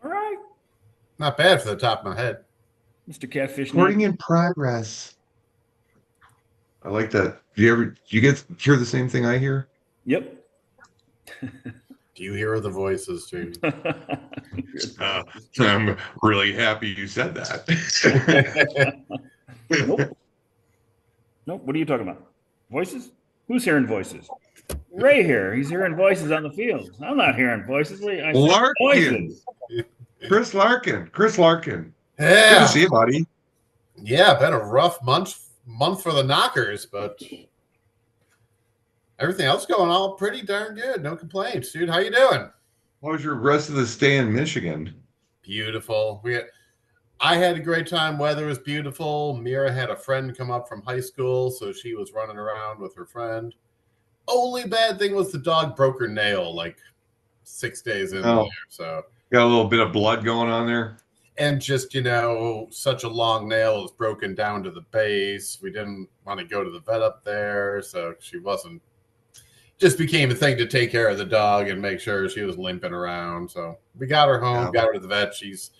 All right, Not bad for the top of my head. Mr. Catfish Recording Napkin. in progress. I like that. Do you get hear the same thing I hear? Yep. Do you hear the voices, too? Uh, I'm really happy you said that. Nope. Nope. What are you talking about? Voices? Who's hearing voices? Ray here. He's hearing voices on the field. I'm not hearing voices. I said Larkin. voices. Chris Larkin. Chris Larkin. Good to Yeah. see you, buddy. Yeah, been a rough month for the Knockers, but everything else going all pretty darn good. No complaints, dude. How you doing? How was your rest of the stay in Michigan? Beautiful. I had a great time. Weather was beautiful. Mira had a friend come up from high school, so she was running around with her friend. Only bad thing was the dog broke her nail like 6 days in there. Oh, So, got a little bit of blood going on there. and just, such a long nail was broken down to the base. We didn't want to go to the vet up there, so she wasn't. Just became a thing to take care of the dog and make sure she was limping around. So we got her home, Yeah. got her to the vet. She's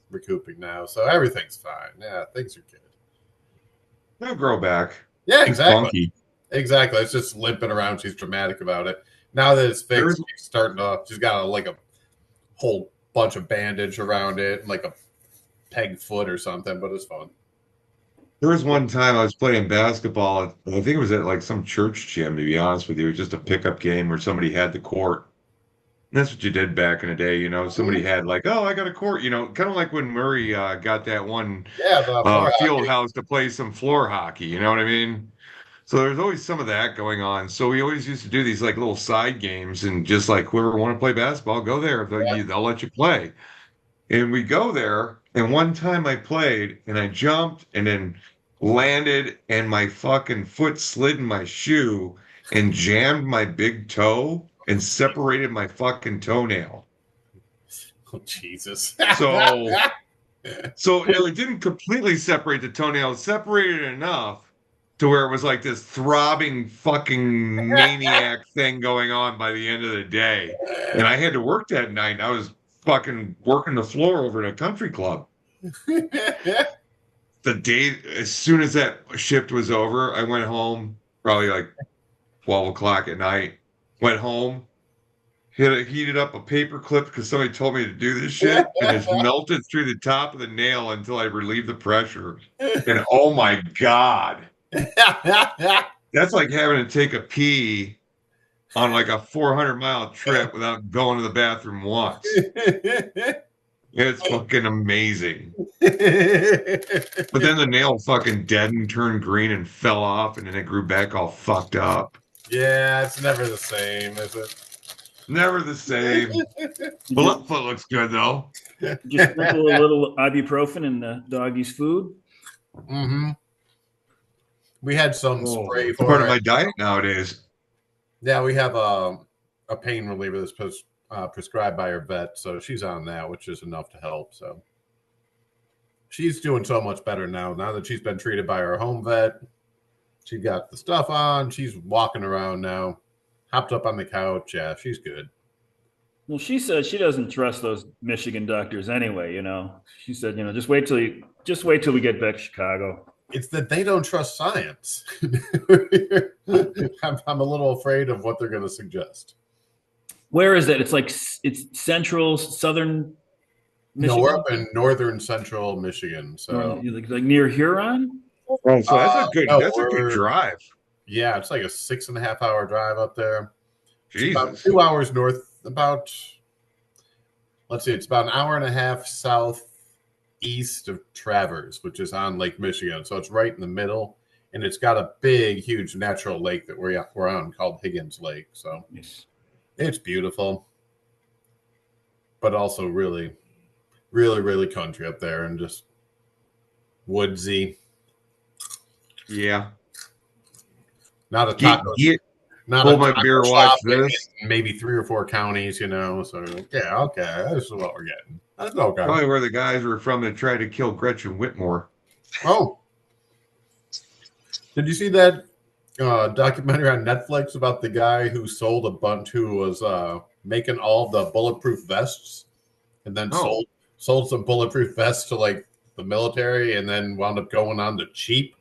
recouping now, so everything's fine. Yeah, things are good. They'll grow back. Yeah, It's exactly. funky. Exactly. It's just limping around. She's dramatic about it. Now that it's fixed, she's starting to. She's got a whole bunch of bandage around it, like a peg foot or something. But it's fun. There was one time I was playing basketball. I think it was at like some church gym, to be honest with you. It was just a pickup game where somebody had the court. And that's what you did back in the day, Somebody had like, oh, I got a court, kind of like when Murray got that one Yeah, the floor field hockey. house to play some floor hockey. You know what I mean? So there's always some of that going on. So we always used to do these like little side games, and just like whoever want to play basketball, go there. They'll let you play. And we go there. And one time I played and I jumped and then landed, and my fucking foot slid in my shoe and jammed my big toe and separated my fucking toenail. Oh, Jesus. So it didn't completely separate the toenail, it separated enough to where it was like this throbbing fucking maniac thing going on by the end of the day. And I had to work that night. I was fucking working the floor over at a country club. The day, as soon as that shift was over, I went home, probably like 12 o'clock at night, went home, heated up a paper clip because somebody told me to do this shit, and it's melted through the top of the nail until I relieve the pressure. And oh my God, that's like having to take a pee on like a 400-mile trip without going to the bathroom once. It's fucking amazing. But then the nail fucking deadened, turned green, and fell off, and then it grew back all fucked up. Yeah, it's never the same, is it? Never the same. Foot looks good though. Just sprinkle a little ibuprofen in the doggy's food. Mm-hmm. We had some spray It's for part it. of my diet nowadays. Yeah, we have a pain reliever that's prescribed by her vet, so she's on that, which is enough to help. So she's doing so much better now. Now that she's been treated by her home vet, she got the stuff on. She's walking around now, hopped up on the couch. Yeah, she's good. Well, she said she doesn't trust those Michigan doctors anyway. She said, just wait till we get back to Chicago. It's that they don't trust science. I'm a little afraid of what they're going to suggest. Where is it? It's central, southern Michigan? No, we're up in northern central Michigan. So like near Huron? Oh, so that's a good drive. Yeah, it's like a 6.5 hour drive up there. Jesus. It's about 2 hours north, it's about an hour and a half southeast of Traverse, which is on Lake Michigan. So it's right in the middle, and it's got a big, huge natural lake that we're on called Higgins Lake. So It's beautiful, but also really, really, really country up there and just woodsy. Yeah. Not a taco. Not hold my beer, watch this. Maybe 3 or 4 counties, So yeah, okay, this is what we're getting. That's okay. Probably where the guys were from that tried to kill Gretchen Whitmore. Oh, did you see that documentary on Netflix about the guy who was making all the bulletproof vests and then sold some bulletproof vests to like the military, and then wound up going on to cheap.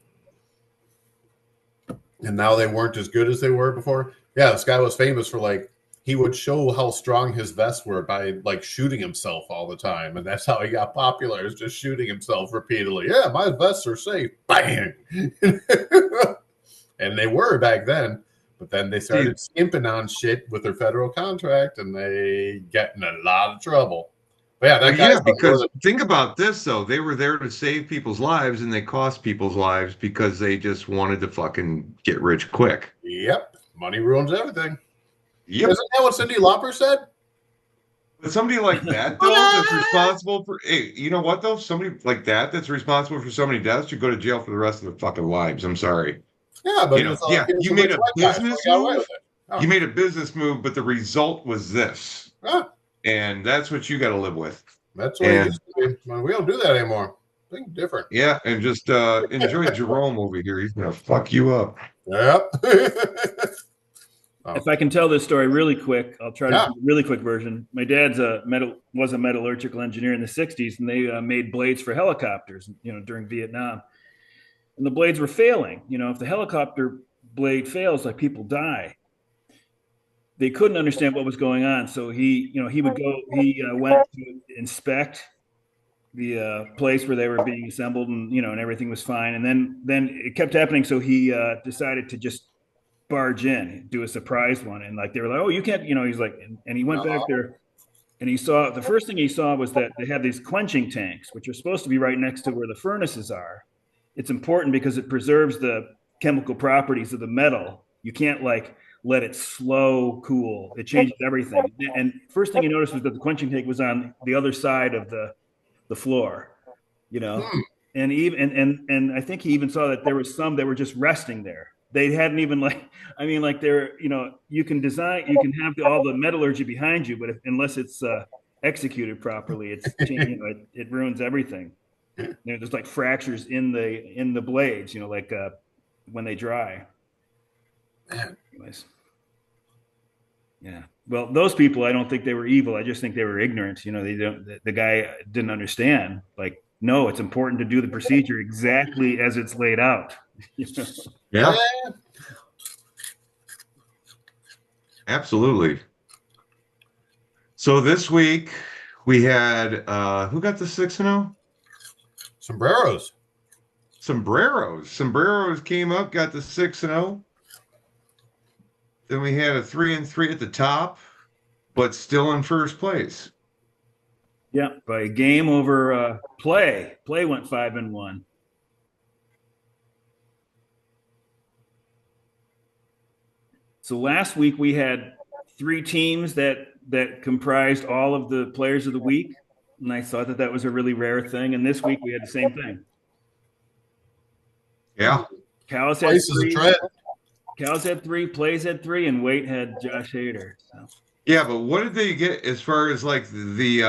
And now they weren't as good as they were before. Yeah, this guy was famous for like he would show how strong his vests were by like shooting himself all the time, and that's how he got popular. Is just shooting himself repeatedly. Yeah, my vests are safe. Bang. And they were back then, but then they started skimping on shit with their federal contract, and they get in a lot of trouble. But yeah, that Well, yeah, because think about this though. They were there to save people's lives and they cost people's lives because they just wanted to fucking get rich quick. Yep. Money ruins everything. Yep. Isn't that what Cyndi Lauper said? But somebody like that though, that's responsible for hey, you know what though? Somebody like that that's responsible for so many deaths should go to jail for the rest of their fucking lives. I'm sorry. Yeah, but you made a business move. You made a business move, but the result was this. Yeah. And that's what you got to live with. That's what it used to be. We don't do that anymore. Think different. Yeah, and just enjoy Jerome over here. He's gonna fuck you up. Yep. If I can tell this story really quick, I'll try to do a really quick version. My dad's was a metallurgical engineer in the 60s, and they made blades for helicopters, during Vietnam. And the blades were failing. If the helicopter blade fails, like people die. They couldn't understand what was going on. So he went to inspect the place where they were being assembled, and everything was fine. And then it kept happening. So he decided to just barge in, do a surprise one. And like, they were like, oh, you can't, he's like, and he went back there and he saw, the first thing he saw was that they have these quenching tanks, which are supposed to be right next to where the furnaces are. It's important because it preserves the chemical properties of the metal. You can't like let it slow cool. It changes everything. And first thing he noticed was that the quenching tank was on the other side of the floor, and even I think he even saw that there was some that were just resting there. They hadn't even they're, you can have all the metallurgy behind you, but unless it's executed properly, it ruins everything. There's like fractures in the blades, when they dry. Anyways. Yeah. Well, those people, I don't think they were evil. I just think they were ignorant. The guy didn't understand. Like, no, it's important to do the procedure exactly as it's laid out. Yeah. Absolutely. So this week we had who got the 6-0? Sombreros came up, got the 6-0. Then we had a 3-3 at the top, but still in first place. Yeah, by a game over Play. Play went 5-1. So last week we had 3 teams that comprised all of the players of the week, and I thought that was a really rare thing. And this week we had the same thing. Yeah, Cows had 3. Cows had 3, Plays had 3, and Waite had Josh Hader. So. Yeah, but what did they get as far as like the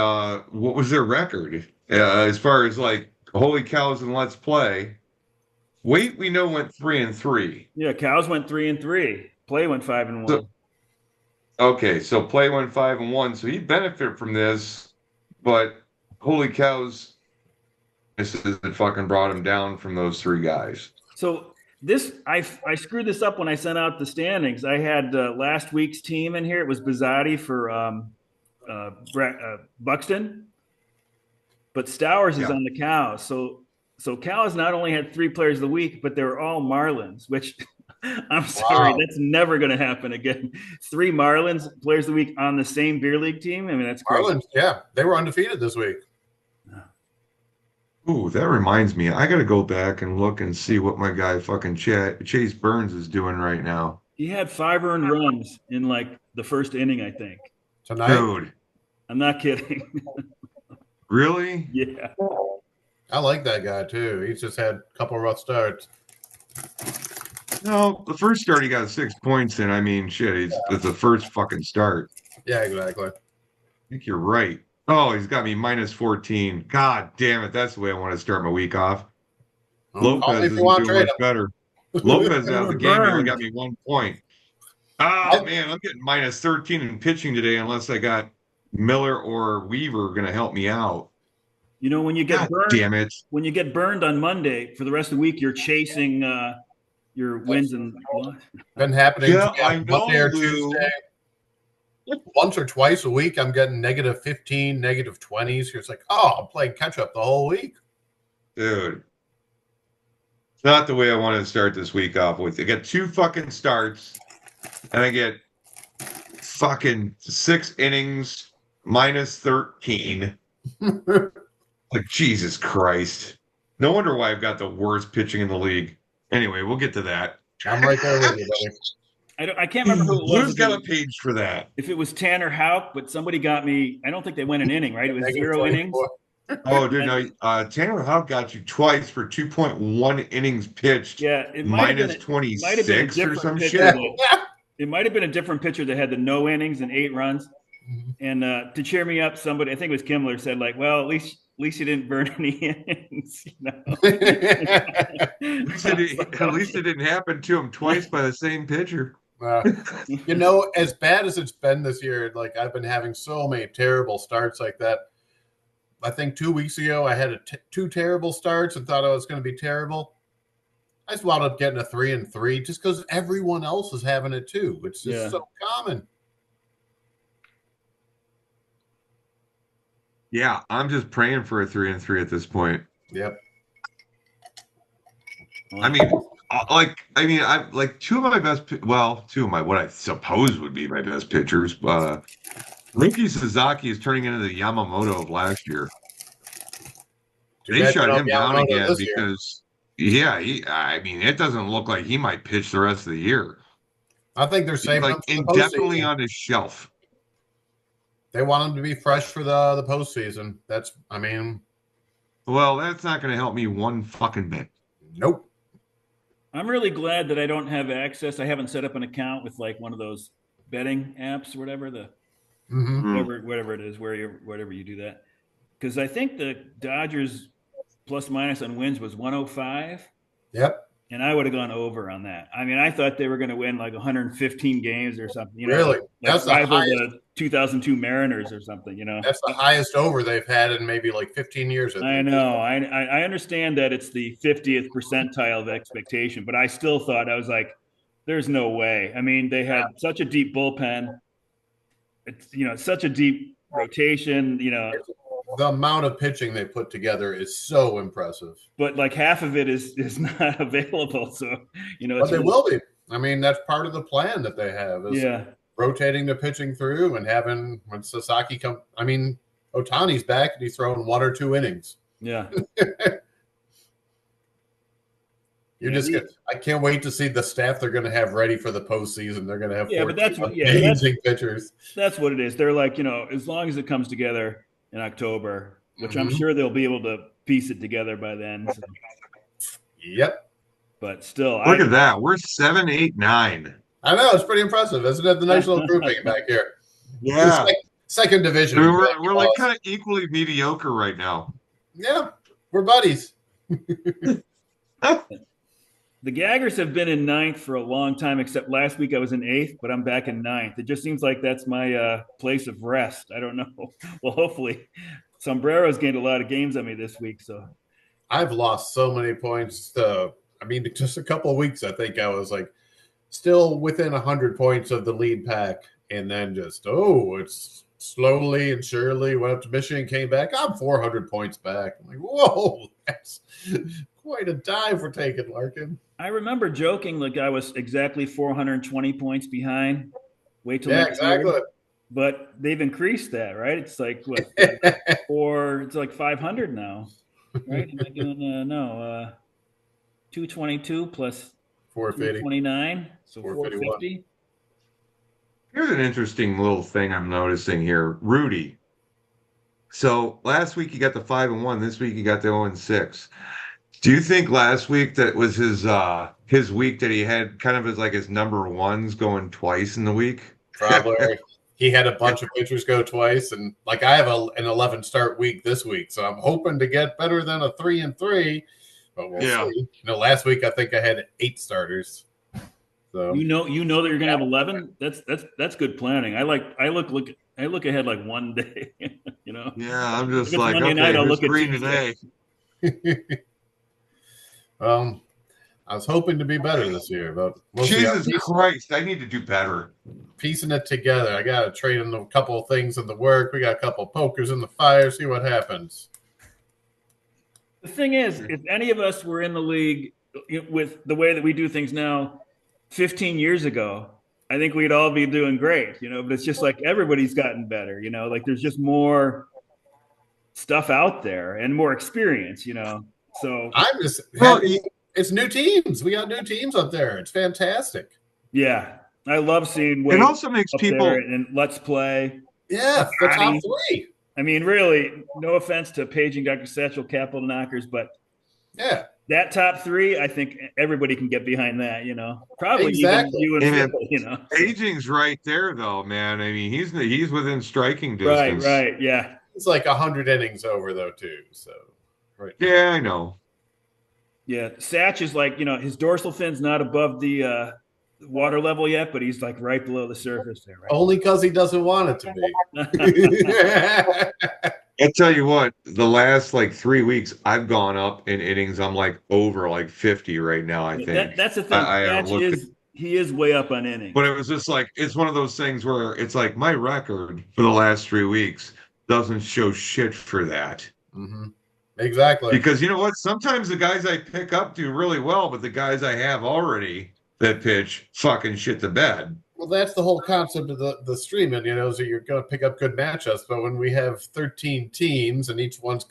what was their record as far as like Holy Cows and Let's Play? Waite, we know, went 3-3. Yeah, Cows went 3-3. Play went 5-1. So, okay, so Play went 5-1, so he benefited from this, but Holy Cows, this is that fucking brought him down from those 3 guys. So I screwed this up when I sent out the standings. I had last week's team in here. It was Bizzotti for Buxton, but Stowers is on the Cows. So Cows not only had 3 players of the week, but they were all Marlins, which I'm sorry, that's never going to happen again. 3 Marlins players of the week on the same beer league team. I mean, that's crazy. Marlins, yeah, they were undefeated this week. Ooh, that reminds me. I got to go back and look and see what my guy fucking Chase Burns is doing right now. He had 5 earned runs in like the first inning, I think. Tonight? Dude. I'm not kidding. Really? Yeah. I like that guy too. He's just had a couple rough starts. No, the first start he got 6 points in. I mean, shit, it's the first fucking start. Yeah, exactly. I think you're right. Oh, he's got me -14. God damn it. That's the way I want to start my week off. Lopez isn't doing much better. Lopez out of the game only got me 1 point. Oh, man, I'm getting -13 in pitching today unless I got Miller or Weaver going to help me out. You know, when you get God burned, damn it. when you get burned on Monday, for the rest of the week, you're chasing your wins and what? Been happening to Yeah, me I on know, Monday or Lou. Tuesday. Once or twice a week, I'm getting negative 15, negative 20s. It's like, oh, I'm playing catch up the whole week. Dude. It's not the way I wanted to start this week off with. I get 2 fucking starts, and I get fucking 6 innings minus 13. Like, Jesus Christ. No wonder why I've got the worst pitching in the league. Anyway, we'll get to that. I'm right there with you, buddy. I can't remember who it was. Lou's got a page for that. If it was Tanner Houck, but somebody got me. I don't think they went an inning, right? It was Negative 0 innings. 24. Oh, dude, no. Tanner Houck got you twice for 2.1 innings pitched. Yeah, it might have been 26 or some pitcher shit. It might have been a different pitcher that had the no innings and 8 runs. Mhm. And to cheer me up, somebody, I think it was Kimmler, said like, "Well, at least you didn't burn any innings." You know? At least it didn't happen to him twice by the same pitcher. You know, as bad as it's been this year, like I've been having so many terrible starts like that. I think 2 weeks ago I had 2 terrible starts and thought I was going to be terrible. I just wound up getting a 3-3 just because everyone else is having it too. It's just so common. Yeah, I'm just praying for a 3-3 at this point. Yep. I mean, I like 2 of my best. 2 of my what I suppose would be my best pitchers. Rinky Sasaki is turning into the Yamamoto of last year. They shut him down again because, it doesn't look like he might pitch the rest of the year. I think they're saving him for the indefinitely on his shelf. They want him to be fresh for the postseason. Well, that's not going to help me one fucking bit. Nope. I'm really glad that I don't have access. I haven't set up an account with like one of those betting apps or whatever whatever it is, whatever you do that. Because I think the Dodgers plus minus on wins was 105. Yep. And I would have gone over on that. I mean, I thought they were going to win like 115 games or something. You know, really? That's the 2002 Mariners or something. You know, that's the highest over they've had in maybe like 15 years. I know. I understand that it's the 50th percentile of expectation, but I still thought, I was like, there's no way. I mean, they had such a deep bullpen. It's such a deep rotation. The amount of pitching they put together is so impressive. But like half of it is not available. So, but they will be. I mean, that's part of the plan that they have is rotating the pitching through and having when Sasaki come. I mean, Ohtani's back and he's throwing 1 or 2 innings. Yeah. I can't wait to see the staff they're going to have ready for the postseason. They're going to have amazing pitchers. That's what it is. They're like, as long as it comes together in October, which I'm sure they'll be able to piece it together by then. So. Yep. But still, look at that. We're 7, 8, 9. I know, it's pretty impressive, isn't it? The nice little grouping back here. Yeah. Second division. I mean, we're like kind of equally mediocre right now. Yeah, we're buddies. The Gaggers have been in 9th for a long time, except last week I was in 8th, but I'm back in 9th. It just seems like that's my place of rest. I don't know. Well, hopefully. Sombrero's gained a lot of games on me this week. So I've lost so many points. Just a couple of weeks, I think I was like still within 100 points of the lead pack. And then it's slowly and surely went up to Michigan, came back. I'm 400 points back. I'm like, whoa, that's quite a dive we're taking, Larkin. I remember joking like I was exactly 420 points behind. Wait till next exactly. year. But they've increased that, right? It's like what? It's like 500 now, right? Am I doing 222 plus 429, so 450. Here's an interesting little thing I'm noticing here, Rudy. So last week he got the 5-1. This week he got the 0-6. Do you think last week that was his week that he had kind of his number ones going twice in the week? Probably. He had a bunch of pitchers go twice, and like I have an 11 start week this week, so I'm hoping to get better than a 3-3. But we'll see. Last week I think I had 8 starters. So you know that you're gonna have 11. That's good planning. I look ahead like one day. You know, Yeah, I'm if just it's like, Monday night, okay, I'll who's look at green Tuesday. today? I was hoping to be better this year, but we'll see. Jesus Christ, I need to do better. Piecing it together. I got to trade in a couple of things in the work. We got a couple of pokers in the fire. See what happens. The thing is, if any of us were in the league with the way that we do things now 15 years ago, I think we'd all be doing great, but it's just like everybody's gotten better, like there's just more stuff out there and more experience. So I'm just happy it's new teams. We got new teams up there. It's fantastic. Yeah, I love seeing It Wade also makes up people. there and Let's Play. Yeah, the top three. I mean, really, no offense to Paige and Dr. Satchel, Capital Knockers, but yeah, that top three, I think everybody can get behind that. Probably exactly. even you and Phil. Aging's right there, though, man. I mean, he's within striking distance. Right, yeah. He's like 100 innings over though, too. So, right. Yeah, I know. Yeah, Satch is like his dorsal fin's not above the water level yet, but he's like right below the surface there. Right? Only because he doesn't want it to be. I tell you what, the last like 3 weeks, I've gone up in innings. I'm like over like 50 right now. I think that's the thing. He is way up on innings, but it was just like it's one of those things where it's like my record for the last 3 weeks doesn't show shit for that. Mm-hmm. Exactly. Because you know what? Sometimes the guys I pick up do really well, but the guys I have already that pitch fucking shit the bed. Well, that's the whole concept of the streaming, so you're going to pick up good matchups. But when we have 13 teams and each one's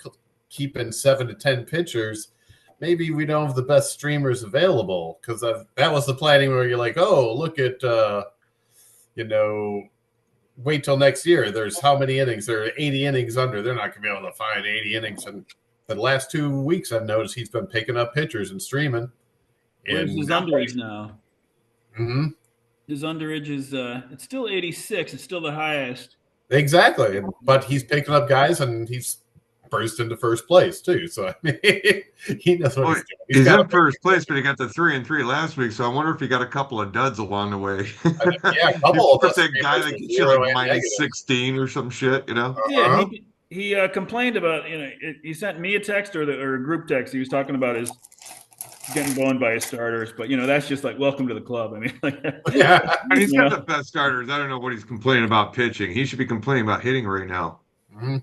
keeping 7 to 10 pitchers, maybe we don't have the best streamers available. Because that was the planning where you're like, oh, look at, wait till next year. There's how many innings? There are 80 innings under. They're not going to be able to find 80 innings. And the last 2 weeks, I've noticed he's been picking up pitchers and streaming. Where's his underage now? Mm-hmm. His underage is it's still 86. It's still the highest. Exactly, but he's picking up guys and he's burst into first place too. So I mean, he knows what he's doing. He's in first place, but he got the 3-3 last week. So I wonder if he got a couple of duds along the way. Yeah, a couple of that guy that gets you like minus 16 or some shit, Yeah, he complained about he sent me a text or a group text. He was talking about his getting boned by his starters, but that's just like welcome to the club. I mean, yeah, and he's got the best starters. I don't know what he's complaining about pitching. He should be complaining about hitting right now. Mm-hmm.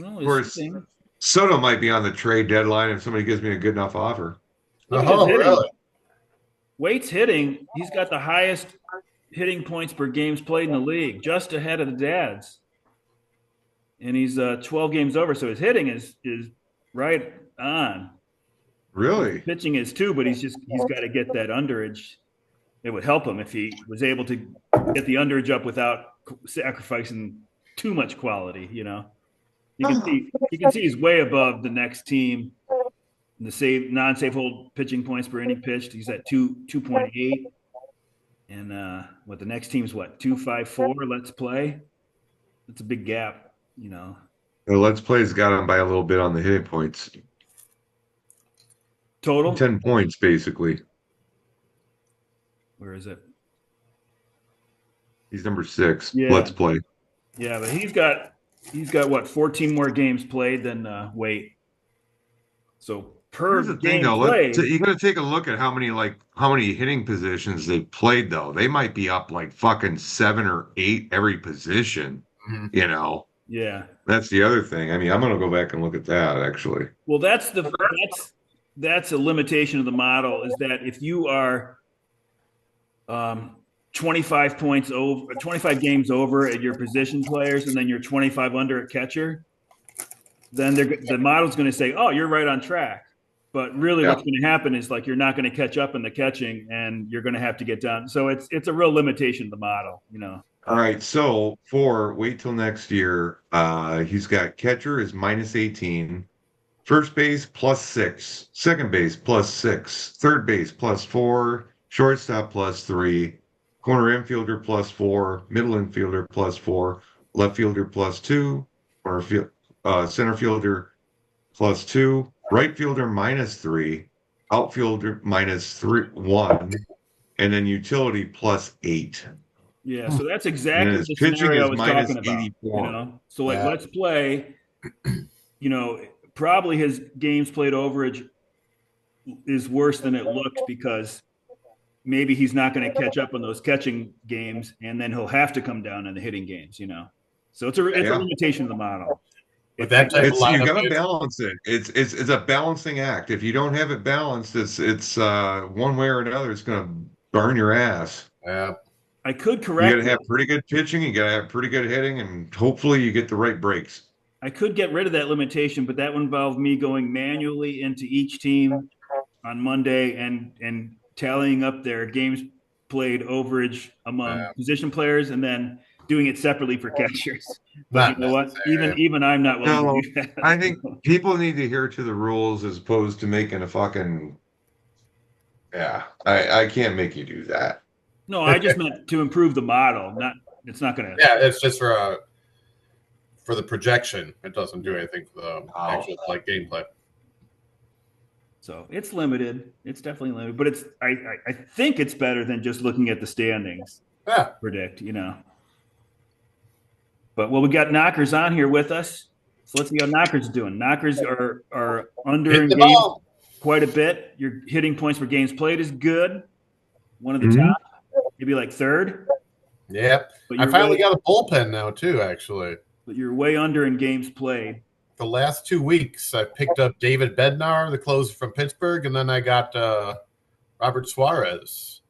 Of course, Soto might be on the trade deadline if somebody gives me a good enough offer. Oh, really? Waite's hitting. He's got the highest hitting points per games played in the league, just ahead of the dads. And he's 12 games over, so his hitting is right on. Really? His pitching is too, but he's got to get that underage. It would help him if he was able to get the underage up without sacrificing too much quality. You can see he's way above the next team. The non-save hold pitching points per inning pitched, he's at 2.8, and the next team's 2.54. Let's Play. That's a big gap. The Let's Play's got him by a little bit on the hitting points. Total 10 points, basically. Where is it? He's number 6. Yeah. Let's Play. Yeah, but he's got 14 more games played than Wait. So per game played, you got to take a look at how many hitting positions they've played though. They might be up like fucking 7 or 8 every position. Mm-hmm. Yeah, that's the other thing. I mean, I'm gonna go back and look at that actually. Well, that's a limitation of the model, is that if you are 25 points over, 25 games over at your position players, and then you're 25 under at catcher, then the model's going to say, "Oh, you're right on track." But really, what's going to happen is like you're not going to catch up in the catching, and you're going to have to get down. So it's a real limitation of the model. All right, so wait till next year. He's got catcher is minus 18, first base plus 6, second base plus 6, third base plus 4, shortstop plus 3, corner infielder plus 4, middle infielder plus 4, left fielder plus 2, center fielder plus 2, right fielder minus 3, outfielder minus 1, and then utility plus 8. Yeah, so that's And exactly his the pitching scenario I is was minus talking about. 84. So like, Yeah. let's play. Probably his games played overage is worse than it looks because maybe he's not going to catch up on those catching games, and then he'll have to come down on the hitting games. So it's a Yeah. limitation of the model. With that type of You lineup, got to balance it. It's a balancing act. If you don't have it balanced, it's one way or another. It's going to burn your ass. yeah. I could You got correct to have it. pretty good pitching. You got to have pretty good hitting, and hopefully you get the right breaks. I could get rid of that limitation, but that would involve me going manually into each team on Monday and tallying up their games played overage among position players, and then doing it separately for catchers. But Not you know what? necessary. Even I'm not willing No, to do that. I think people need to adhere to the rules as opposed to making a fucking. Yeah, I can't make you do that. No, I just meant to improve the model. It's not going to. Yeah, it's just for the projection. It doesn't do anything for the actual gameplay. So it's limited. It's definitely limited, but I think it's better than just looking at the standings. Yeah. Predict. But we got Knockers on here with us. So let's see how Knockers are doing. Knockers are under engaged quite a bit. Your hitting points for games played is good. One of the top, maybe like third. Yep. I finally got a bullpen now too, actually. But you're way under in games played. The last 2 weeks, I picked up David Bednar, the closer from Pittsburgh, and then I got Robert Suarez,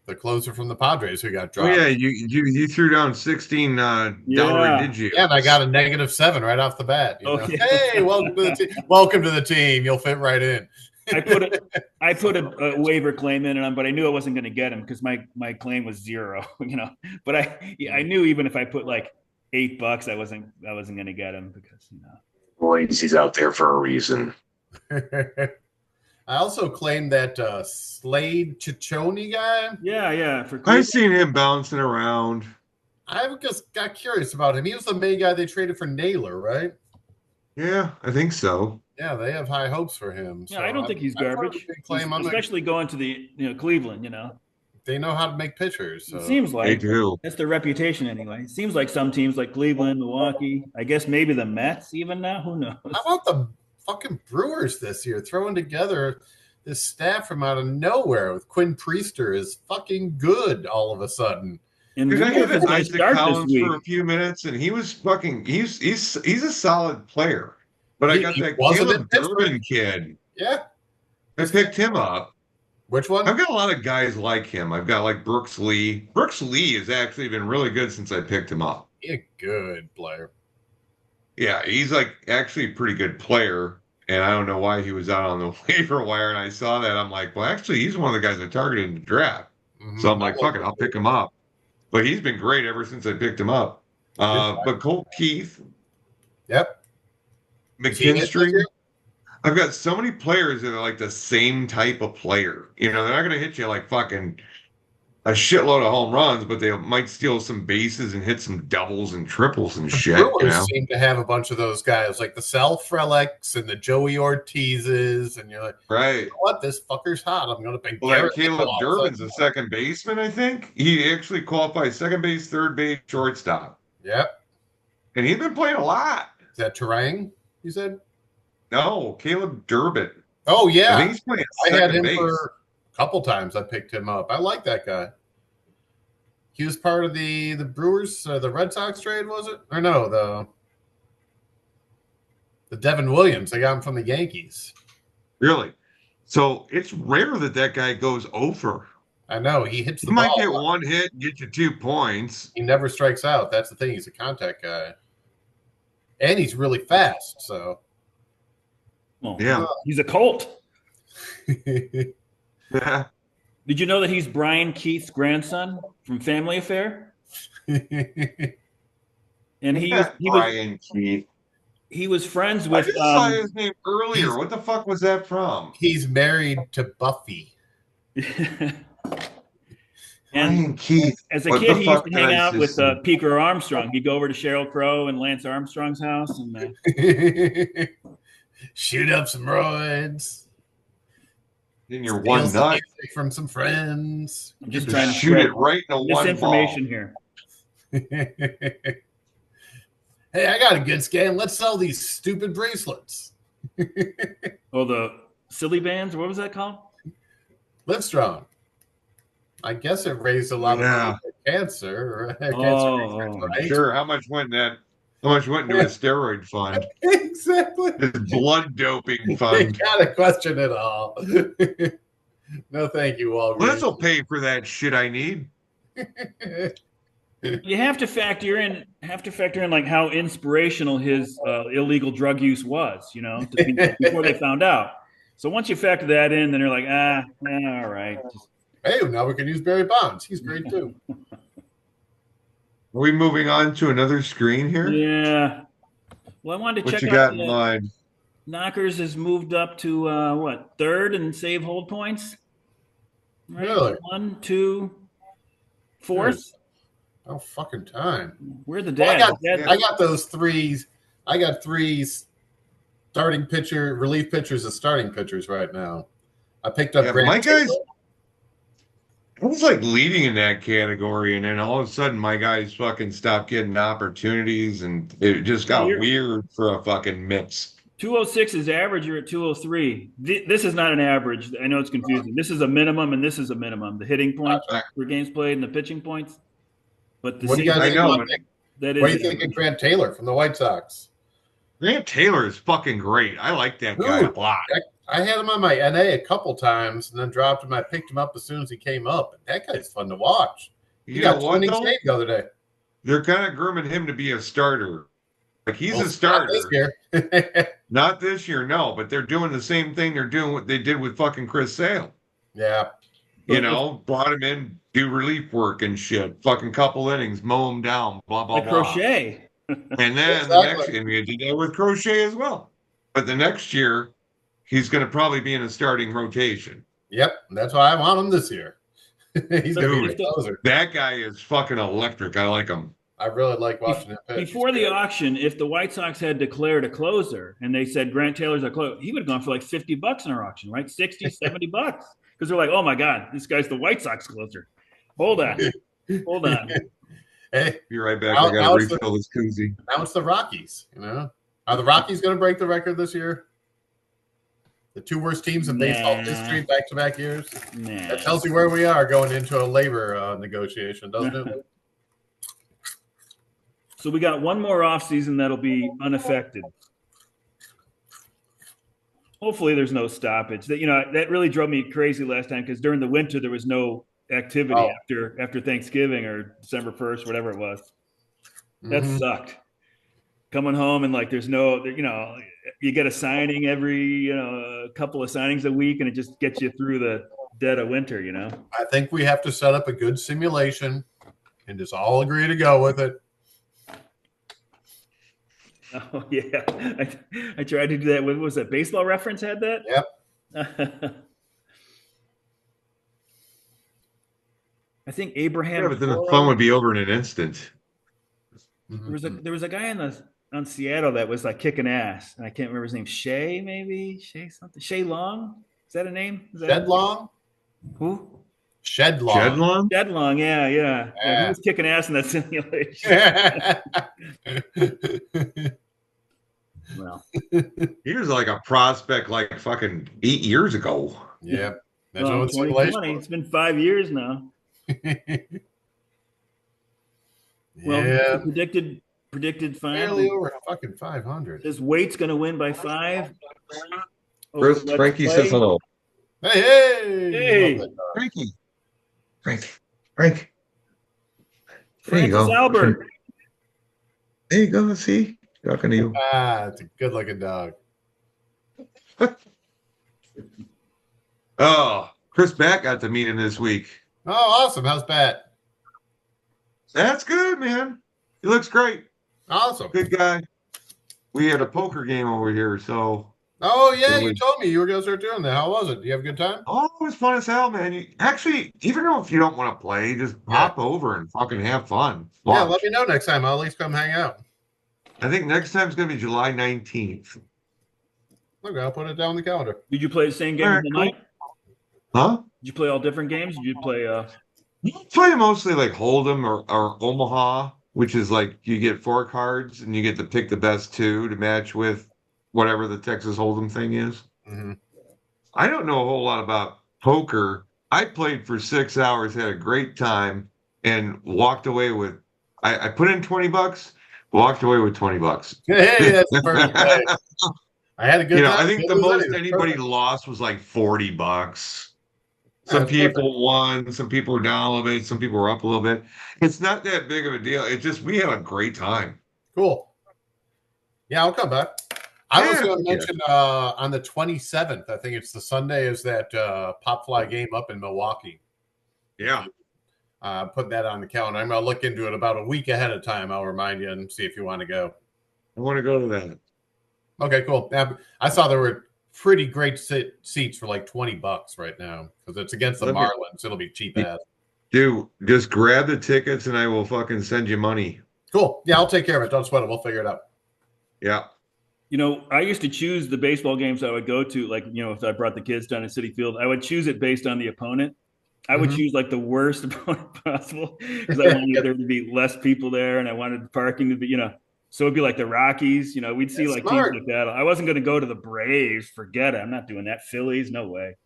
the closer from the Padres, who got dropped. Oh yeah, you threw down $16 did you? Yeah, and I got a -7 right off the bat. Yeah. Hey, welcome to the team. Welcome to the team. You'll fit right in. I put a waiver claim in, but I knew I wasn't going to get him because my claim was 0. But I knew even if I put like $8, I wasn't going to get him because Boys, he's out there for a reason. I also claimed that Slade Ciccone guy. Yeah. I've seen him bouncing around. I just got curious about him. He was the main guy they traded for Naylor, right? Yeah, I think so. Yeah, they have high hopes for him. Yeah, I don't think he's garbage. Especially going to the Cleveland, They know how to make pitchers. So. It seems like they do. That's their reputation anyway. It seems like some teams like Cleveland, Milwaukee, I guess maybe the Mets even now. Who knows? How about the fucking Brewers this year throwing together this staff from out of nowhere with Quinn Priester is fucking good all of a sudden. And I had Isaac Collins for a few minutes, and he was fucking. He's a solid player. But I got that Caleb Durbin kid. Yeah, I picked him up. Which one? I've got a lot of guys like him. I've got like Brooks Lee. Brooks Lee has actually been really good since I picked him up. He's a good player. Yeah, he's like actually a pretty good player. And I don't know why he was out on the waiver wire. And I saw that. I'm like, well, actually, he's one of the guys I targeted in the draft. Mm-hmm. So I'm like, fuck it, I'll pick him up. But he's been great ever since I picked him up. But Colt Keith. Yep. McKinstry. I've got so many players that are like the same type of player. They're not going to hit you like fucking a shitload of home runs, but they might steal some bases and hit some doubles and triples and shit. Brewers seem to have a bunch of those guys, like the Sal Frelics and the Joey Ortizes, and you're like, right? You know what? This fucker's hot. I'm going to pick. Well, Caleb Durbin's a second baseman, I think. He actually qualifies second base, third base, shortstop. Yep. And he's been playing a lot. Is that Terang? You said? No, Caleb Durbin. Oh yeah, I think he's playing I had him base. for a couple times. I picked him up. I like that guy. He was part of the Brewers, the Red Sox trade, was it? Or no, the Devin Williams. They got him from the Yankees. Really? So it's rare that guy goes over. I know. He hits the ball. He might get one hit and get you 2 points. He never strikes out. That's the thing. He's a contact guy. And he's really fast, so. Well, yeah. He's a Colt. Yeah. Did you know that he's Brian Keith's grandson from Family Affair? And Brian Keith. He was friends with. I just saw his name earlier. What the fuck was that from? He's married to Buffy. And Keith. As a kid, he used to hang out with Peeker Armstrong. He'd go over to Sheryl Crow and Lance Armstrong's house and shoot up some roids. in your Steal one some nut. music from some friends. I'm just Just trying to shoot spread it right in a one ball. misinformation here. Hey, I got a good scam. Let's sell these stupid bracelets. Oh, the silly bands. What was that called? Livestrong. I guess it raised a lot of money for cancer. Cancer research, right? Sure. How much went into a steroid fund? Exactly. This blood doping You fund. gotta question it all. No, thank you, Walgreens. Well, this will pay for that shit I need. You have to factor in like how inspirational his illegal drug use was, before they found out. So once you factor that in, then you're like, all right. Hey, now we can use Barry Bonds. He's great too. Are we moving on to another screen here? Yeah. Well, I wanted to What check you out got in mind? Knockers has moved up to third and save hold points. Right? Really? 1, 2, 4th. Oh, fucking time. Where are the dads? I got those threes. I got three relief pitchers as starting pitchers right now. I picked up my guys. I was like leading in that category, and then all of a sudden my guys fucking stopped getting opportunities, and it just got weird for a fucking mix. 206 is average. You're at 203. This is not an average. I know it's confusing. This is a minimum, and this is a minimum. The hitting points for games played and the pitching points. But what do you guys think? That is. What do you think of Grant Taylor from the White Sox? Grant Taylor is fucking great. I like that guy a lot. I had him on my NA a couple times and then dropped him. I picked him up as soon as he came up. That guy's fun to watch. He got 20 saves the other day. They're kind of grooming him to be a starter. Like he's a starter. Not this year. Not this year, no. But they're doing the same thing. They're doing what they did with fucking Chris Sale. Yeah. Brought him in, do relief work and shit. Fucking couple innings, mow him down, blah, blah, blah. Crochet. And then the next year, we did that with Crochet as well. But the next year, he's going to probably be in a starting rotation. Yep. That's why I want him this year. He's going to be a closer. That guy is fucking electric. I like him. I really like watching him pitch. Before the auction, if the White Sox had declared a closer and they said Grant Taylor's a closer, he would have gone for like $50 in our auction, right? 60, $70. Because they're like, oh my God, this guy's the White Sox closer. Hold on. Hey, be right back. I got to refill this koozie. Now it's the Rockies. Are the Rockies going to break the record this year? The two worst teams in baseball history, back-to-back years. That tells you where we are going into a labor negotiation, doesn't it? So we got one more offseason that'll be unaffected. Hopefully there's no stoppage. That really drove me crazy last time because during the winter there was no activity after Thanksgiving or December 1st, whatever it was. That sucked. Coming home and there's no, you get a signing every, a couple of signings a week and it just gets you through the dead of winter, I think we have to set up a good simulation and just all agree to go with it. Oh yeah, I tried to do that. What was that? Baseball Reference had that. Yep. I think Abraham. Yeah, but then the fun would be over in an instant. There was a guy on Seattle that was kicking ass, and I can't remember his name. Shea something. Shea Long. Is that a name? Shed Long. Who? Shed Long. Shed Long. Yeah. He was kicking ass in that simulation. Well, he was like a prospect fucking 8 years ago. Yeah. That's 2020. It's been 5 years now. Well, predicted final. Barely over fucking 500. This Waite's going to win by 5. First, Frankie says hello. Hey. Frank. There you go. Albert. There you go. See? Talking to you. It's a good-looking dog. Oh, Chris Batt got to meet him this week. Oh, awesome. How's Bat? That's good, man. He looks great. Awesome. Good guy. We had a poker game over here, so. Oh, yeah, you told me you were going to start doing that. How was it? Did you have a good time? Oh, it was fun as hell, man. Actually, even if you don't want to play, just pop over and fucking have fun. Watch. Yeah, let me know next time. I'll at least come hang out. I think next time is going to be July 19th. Okay, I'll put it down on the calendar. Did you play the same game tonight? Huh? Did you play all different games? Did you play? You play mostly like Hold'em or Omaha, which is like you get 4 cards and you get to pick the best 2 to match with whatever the Texas Hold'em thing is. Mm-hmm. I don't know a whole lot about poker. I played for 6 hours, had a great time, and walked away with. I put in $20, walked away with $20. Hey, that's the first day. I had a good time. I think Didn't the lose most anything. anybody Perfect. lost was like $40. Some That's perfect. people won, some people were down a little bit, some people were up a little bit. It's not that big of a deal. It's just we had a great time. Cool. Yeah, I'll come back. I was Yeah, going to yeah, mention on the 27th, I think it's the Sunday, is that Pop Fly game up in Milwaukee. yeah. Put that on the calendar. I'm going to look into it about a week ahead of time. I'll remind you and see if you want to go. I want to go to that. Okay, cool. I saw there were pretty great seats for like $20 right now because it's against the Marlins. It'll be cheap ass. Dude, just grab the tickets and I will fucking send you money. Cool. Yeah, I'll take care of it. Don't sweat it. We'll figure it out. Yeah. I used to choose the baseball games I would go to. Like, if I brought the kids down to City Field, I would choose it based on the opponent. I would choose like the worst opponent possible because I wanted there to be less people there, and I wanted the parking to be, so it'd be like the Rockies. We'd see like teams like that. I wasn't going to go to the Braves. Forget it. I'm not doing that. Phillies, no way.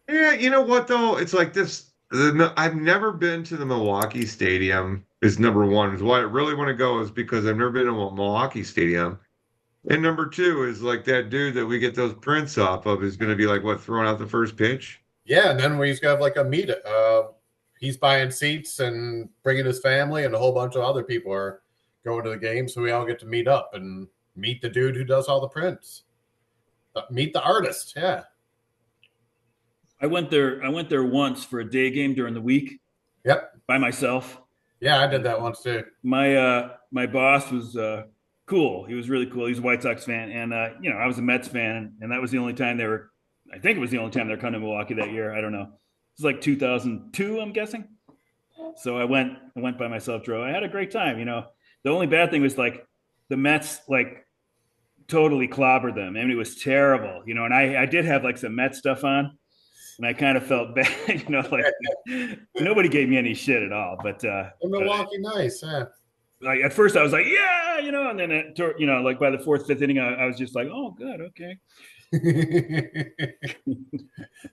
Yeah, you know what though? It's like this. I've never been to the Milwaukee Stadium. Is number one. Is why I really want to go is because I've never been to a Milwaukee Stadium. And number two is like that dude that we get those prints off of is going to be like what throwing out the first pitch. Yeah, and then he's got like a meet. He's buying seats and bringing his family, and a whole bunch of other people are going to the game, so we all get to meet up and meet the dude who does all the prints. Meet the artist. Yeah. I went there once for a day game during the week. Yep. By myself. Yeah, I did that once too. My boss was cool. He was really cool. He's a White Sox fan, and I was a Mets fan, and that was the only time they were. I think it was the only time they were coming to Milwaukee that year. I don't know. It was like 2002, I'm guessing. So I went by myself, Drew. I had a great time. The only bad thing was like the Mets like totally clobbered them. I mean, it was terrible. And I did have like some Mets stuff on. And I kind of felt bad, like nobody gave me any shit at all. But Milwaukee, nice, yeah. Like at first, I was like, yeah, and then like by the fourth, fifth inning, I was just like, oh, good, okay. The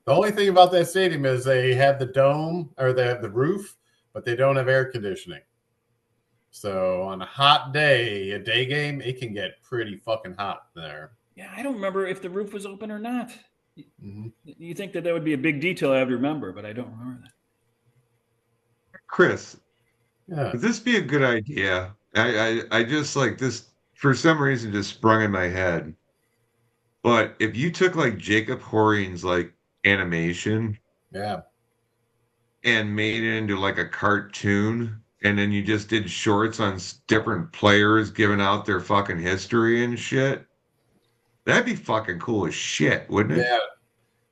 only thing about that stadium is they have the dome or they have the roof, but they don't have air conditioning. So on a hot day, a day game, it can get pretty fucking hot there. Yeah, I don't remember if the roof was open or not. Mm-hmm. You think that would be a big detail I have to remember, but I don't remember that. Chris, would this be a good idea? I just like this for some reason just sprung in my head. But if you took like Jacob Horian's like animation, and made it into like a cartoon, and then you just did shorts on different players giving out their fucking history and shit. That'd be fucking cool as shit, wouldn't it? Yeah.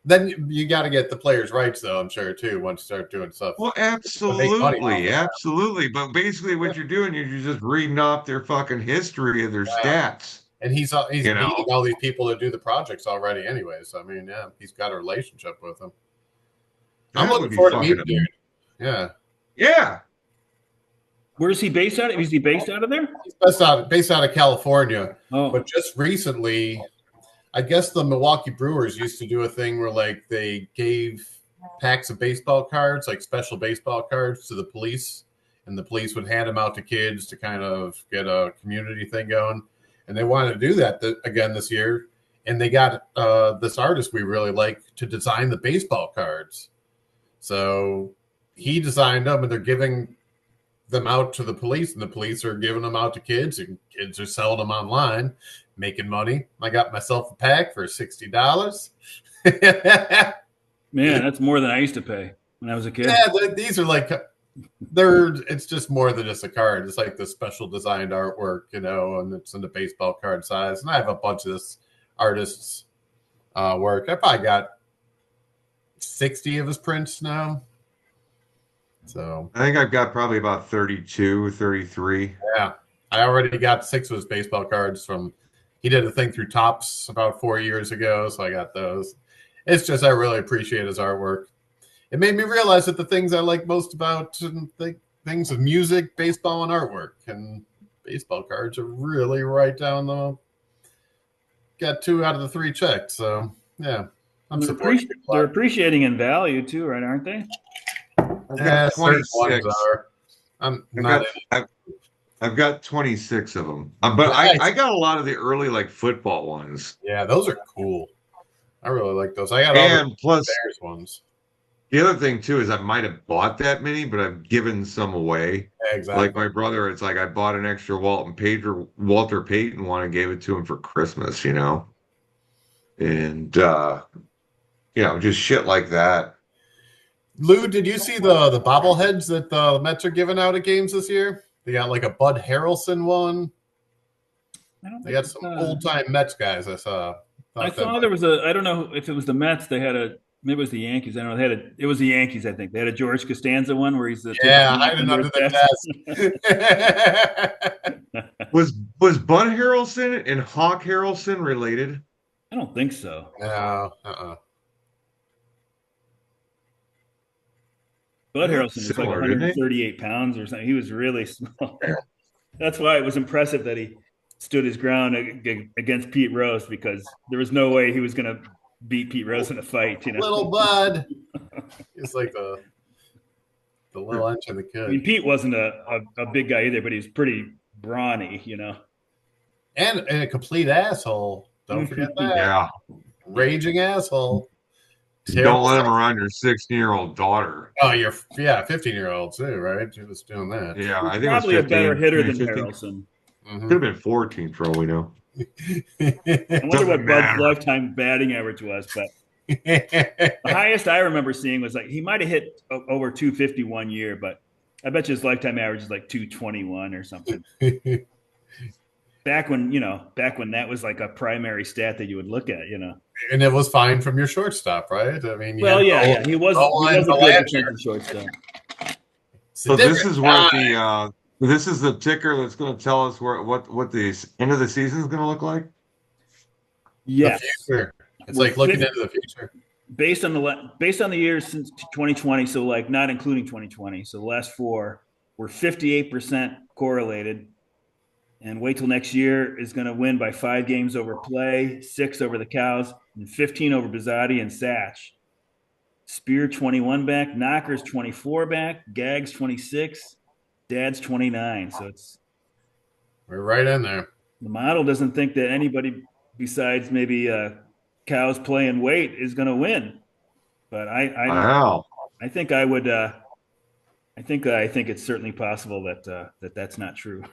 Then you got to get the players' rights, though, I'm sure, too, once you start doing stuff. Well, absolutely. Absolutely. But basically what you're doing is you're just reading off their fucking history of their stats. And he's meeting all these people that do the projects already anyways. I mean, yeah, he's got a relationship with them. I'm looking forward to meeting dude. Yeah. Yeah. Where is he based out of? Is he based out of there? He's based out of California. Oh. But just recently, I guess the Milwaukee Brewers used to do a thing where like they gave packs of baseball cards, like special baseball cards to the police, and the police would hand them out to kids to kind of get a community thing going. And they wanted to do that again this year. And they got this artist we really like to design the baseball cards. So he designed them, and they're giving them out to the police, and the police are giving them out to kids, and kids are selling them online, making money. I got myself a pack for $60. Man, that's more than I used to pay when I was a kid. Yeah, these are like it's just more than just a card. It's like the special designed artwork, and it's in the baseball card size. And I have a bunch of this artist's work. I probably got 60 of his prints now. So I think I've got probably about 32 or 33. Yeah. I already got 6 of his baseball cards from he did a thing through Tops about 4 years ago, so I got those. It's just I really appreciate his artwork. It made me realize that the things I like most about things of music, baseball, and artwork, and baseball cards are really right down the. Got 2 out of the 3 checked, so yeah, I'm supporting. They're appreciating in value too, right? Aren't they? I've got Certain 26. ones are. I'm not. I've got 26 of them, but Nice. I got a lot of the early like football ones. Yeah, those are cool. I really like those. I got all the Bears ones. The other thing too is I might have bought that many, but I've given some away. Yeah, exactly. Like my brother, it's like I bought an extra Walter Payton one and gave it to him for Christmas, and just shit like that. Lou, did you see the bobbleheads that the Mets are giving out at games this year? They got like a Bud Harrelson one. They got some old time Mets guys. I saw. I saw there was I don't know if it was the Mets. They had maybe it was the Yankees. I don't know. It was the Yankees. I think they had a George Costanza one where he's hiding under the desk. Was Bud Harrelson and Hawk Harrelson related? I don't think so. No. Bud Harrelson was like 138 pounds or something. He was really small. That's why it was impressive that he stood his ground against Pete Rose, because there was no way he was going to beat Pete Rose in a fight. Little Bud. He's like the little inch of the kid. I mean, Pete wasn't a big guy either, but he was pretty brawny, And a complete asshole. Don't forget that. Yeah. Raging asshole. Don't let him around your 16-year-old daughter. Oh, 15-year-old too, right? She was doing that. Yeah, I think probably it was 15, a better hitter than 15. Harrelson. Could have been 14 for all we know. I wonder what Bud's lifetime batting average was, but the highest I remember seeing was like he might have hit over 250 one year, but I bet you his lifetime average is like 221 or something. Back when that was like a primary stat that you would look at, And it was fine from your shortstop, right? I mean, he was a good defensive shortstop. So this is where this is the ticker that's going to tell us what the end of the season is going to look like. Yes, the future. It's like looking into the future. Based on the years since 2020, so like not including 2020, so the last 4 were 58% correlated. And wait till next year is going to win by 5 games over Play, 6 over the Cows, and 15 over Bizzotti and Satch. Spear 21 back, Knockers 24 back, Gags 26, Dad's 29. So we're right in there. The model doesn't think that anybody besides maybe Cows Play and Wait is going to win. But I think I would. I think it's certainly possible that that's not true.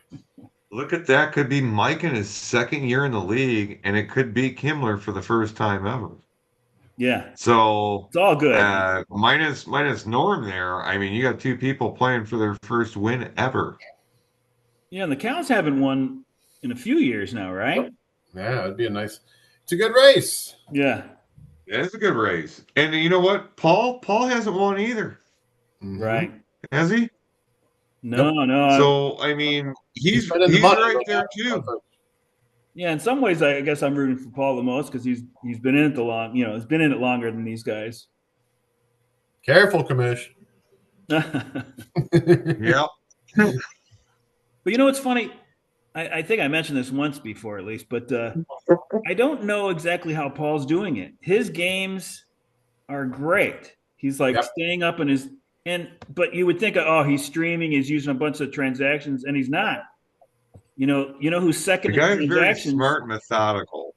Look at that. Could be Mike in his 2nd year in the league, and it could be Kimmler for the first time ever. Yeah. So it's all good. Minus Norm there. I mean, you got 2 people playing for their first win ever. Yeah, and the Cows haven't won in a few years now, right? Yeah, it'd be it's a good race. Yeah. Yeah, it's a good race. And you know what? Paul hasn't won either. Right. Has he? No. So I mean, he's right there too. Yeah, in some ways, I guess I'm rooting for Paul the most because he's been in it he's been in it longer than these guys. Careful, Commish. Yeah. But it's funny. I think I mentioned this once before, at least, but I don't know exactly how Paul's doing it. His games are great. He's like staying up in his. But you would think, he's streaming, he's using a bunch of transactions, and he's not. You know who's second? The guy's very smart and methodical.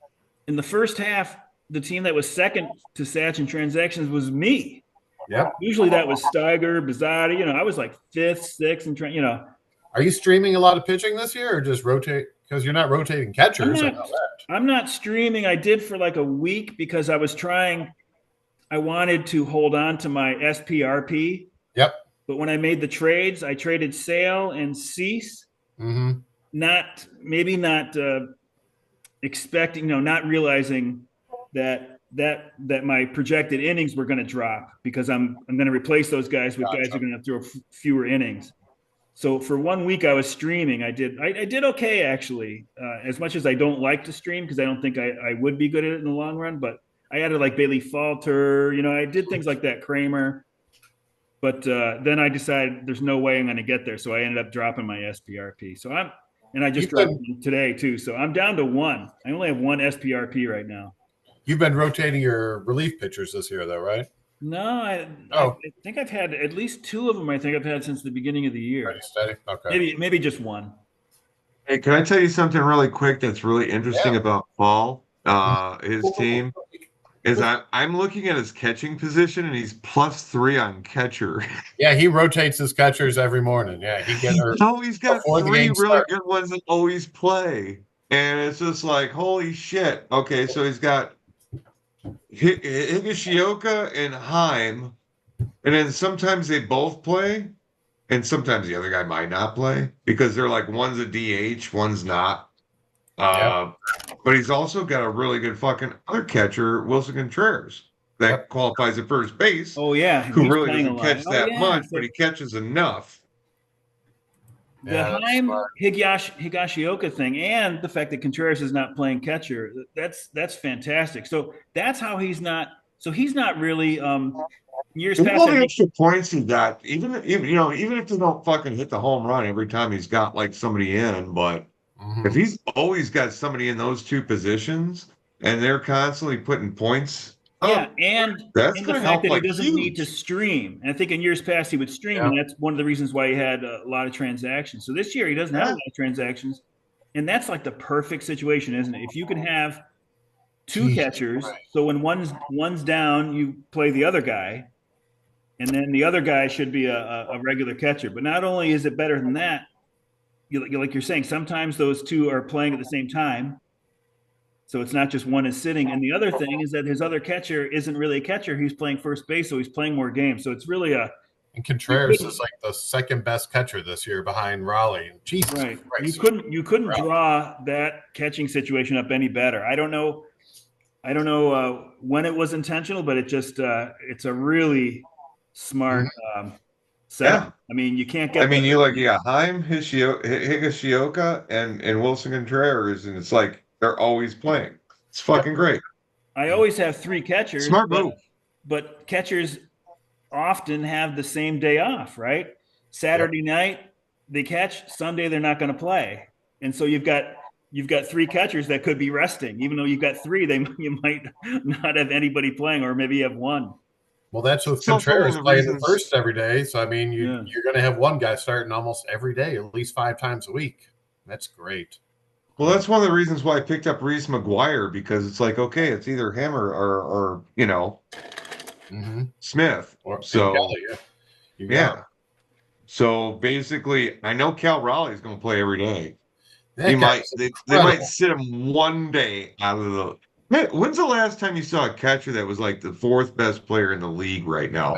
In the first half, the team that was second to Satch in transactions was me. Yeah. Usually that was Steiger, Bizzotti. I was like 5th, 6th, and Are you streaming a lot of pitching this year, or just rotate? Because you're not rotating catchers. I'm not streaming. I did for like a week because I was trying. I wanted to hold on to my SPRP. Yep. But when I made the trades, I traded Sale and Cease. Mm-hmm. Not expecting, not realizing that my projected innings were going to drop because I'm going to replace those guys with guys who are going to throw fewer innings. So for 1 week I was streaming. I did okay actually. As much as I don't like to stream because I don't think I would be good at it in the long run, but I added like Bailey Falter, I did things like that, Kramer. But then I decided there's no way I'm going to get there, so I ended up dropping my SPRP. And I just dropped them today too, so I'm down to one. I only have one SPRP right now. You've been rotating your relief pitchers this year, though, right? No, I think I've had at least two of them. I think I've had since the beginning of the year. Pretty steady. Okay. Maybe just one. Hey, can I tell you something really quick that's really interesting about Paul, his team? Is I'm looking at his catching position and he's +3 on catcher. Yeah, he rotates his catchers every morning. Yeah, he's got three really good ones that always play. And it's just like, holy shit. Okay, so he's got Higashioka and Heim, and then sometimes they both play, and sometimes the other guy might not play because they're like one's a DH, one's not. But he's also got a really good fucking other catcher, Wilson Contreras, that qualifies at first base. Oh yeah, who really doesn't catch that much, but he catches enough. The Heim Higashioka thing, and the fact that Contreras is not playing catcher, that's fantastic. So that's how he's not. So he's not really. Years past, all the extra points he got, even if they don't fucking hit the home run every time he's got like somebody in, but if he's always got somebody in those two positions and they're constantly putting points. And the fact that he doesn't need to stream. And I think in years past he would stream, and that's one of the reasons why he had a lot of transactions. So this year he doesn't have a lot of transactions, and that's like the perfect situation, isn't it? If you can have two catchers, so when one's down, you play the other guy, and then the other guy should be a regular catcher. But not only is it better than that, like you're saying, sometimes those two are playing at the same time. So it's not just one is sitting. And the other thing is that his other catcher isn't really a catcher. He's playing first base, so he's playing more games. So it's really And Contreras is like the second best catcher this year behind Raleigh. Jesus Christ. You couldn't draw that catching situation up any better. I don't know when it was intentional, but it just it's a really smart setup. Yeah. I mean, you can't get. You got Heim, Higashioka, and Wilson Contreras, and it's like they're always playing. It's fucking great. I always have three catchers. Smart move. But catchers often have the same day off, right? Saturday night they catch, Sunday they're not going to play, and so you've got three catchers that could be resting. Even though you've got three, you might not have anybody playing, or maybe you have one. Well, that's with Contreras playing the first every day. So, I mean, you're going to have one guy starting almost every day, at least 5 times a week. That's great. Well, that's one of the reasons why I picked up Reese McGuire, because it's like, okay, it's either him or Smith. So, Kelly, So, basically, I know Cal Raleigh is going to play every day. They might sit him one day out of the... Man, when's the last time you saw a catcher that was like the 4th best player in the league right now?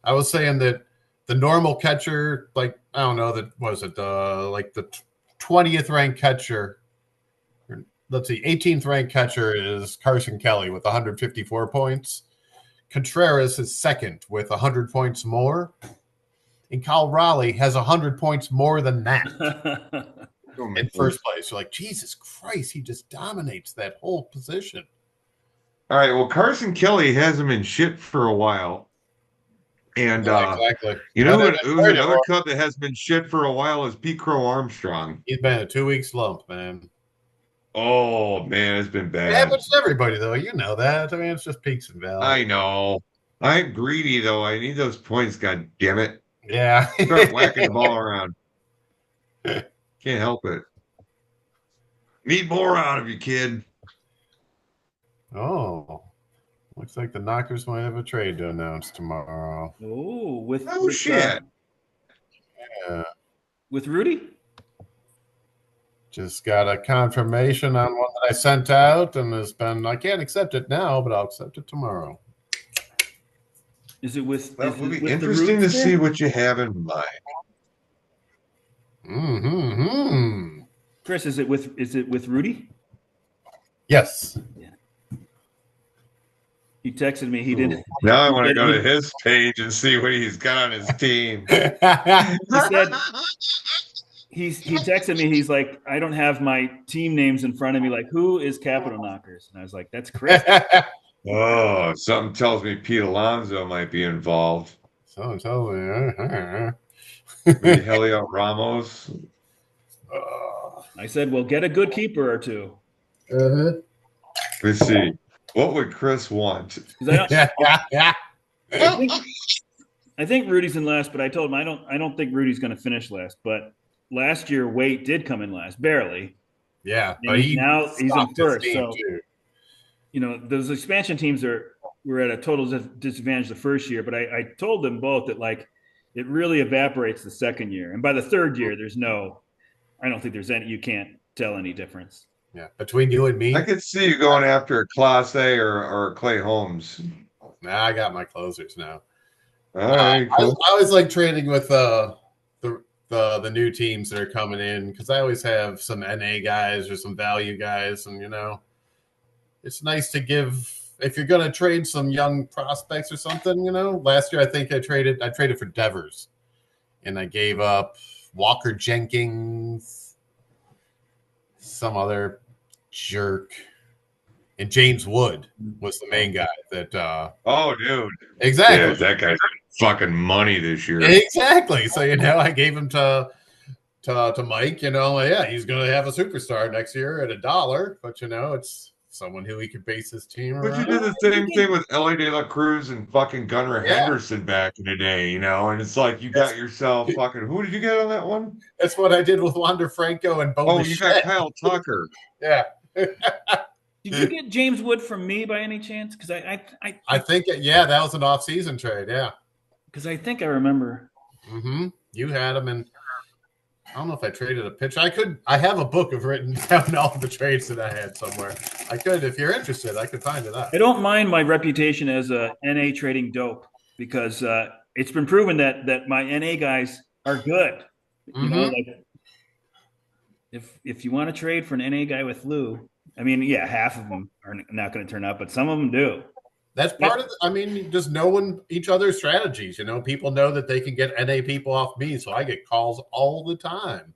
I was saying that the normal catcher, like, I don't know, that was it like the 20th ranked catcher. Let's see, 18th ranked catcher is Carson Kelly with 154 points. Contreras is second with 100 points more. And Cal Raleigh has 100 points more than that. In first place. You're like, Jesus Christ, he just dominates that whole position. All right, well, Carson Kelly hasn't been shit for a while. And exactly. Who's another cut that has been shit for a while is Pete Crow Armstrong. He's been a 2-week slump, man. Oh, man, it's been bad. It happens to everybody, though. You know that. I mean, it's just peaks and valleys. I know. I'm greedy, though. I need those points, god damn it. Yeah. Start whacking the ball around. Can't help it. Need more out of you, kid. Oh. Looks like the Knockers might have a trade to announce tomorrow. Oh, shit. With Rudy? Just got a confirmation on one that I sent out, and I can't accept it now, but I'll accept it tomorrow. Is it with? That would be interesting to see what you have in mind. Chris, is it with Rudy? Yes. Yeah. He texted me. He didn't. Now I want to go to his page and see what he's got on his team. He said he texted me. He's like, I don't have my team names in front of me. Like, who is Capital Knockers? And I was like, that's Chris. Oh, something tells me Pete Alonso might be involved. So tell me. Maybe Helio Ramos. I said, well, get a good keeper or two. Let's see. What would Chris want? I think Rudy's in last, but I told him I don't think Rudy's going to finish last. But last year, Waite did come in last, barely. Yeah, but now he's in first. So those expansion teams were at a total disadvantage the first year. But I told them both that like it really evaporates the second year, and by the third year, I don't think there's any. You can't tell any difference. Yeah, between you and me, I could see you going after a Class A or Clay Holmes. Nah, I got my closers now. All right, cool. I always like trading with the new teams that are coming in because I always have some NA guys or some value guys, and it's nice to give if you're going to trade some young prospects or something. Last year I think I traded for Devers, and I gave up Walker Jenkins, some other jerk, and James Wood was the main guy that oh dude, exactly. Yeah, that guy's fucking money this year. Exactly. So I gave him to Mike, yeah, he's gonna have a superstar next year at $1, but it's someone who he could base his team around. But you did the same thing with Ellie De La Cruz and fucking Gunnar Henderson back in the day, and it's like you got yourself fucking who did you get on that one? That's what I did with Wander Franco and Bo. Oh, you got Kyle Tucker. Yeah. Did you get James Wood from me by any chance? Because I think that was an off-season trade. Yeah. Because I think I remember. Mm-hmm. You had him, and I don't know if I traded a pitch. I have a book of written down all the trades that I had somewhere. I could, if you're interested, I could find it up. I don't mind my reputation as a NA trading dope because it's been proven that my NA guys are good. Mm-hmm. If you want to trade for an NA guy with Lou, I mean, yeah, half of them are not going to turn up, but some of them do. That's part of just knowing each other's strategies. People know that they can get NA people off me, so I get calls all the time.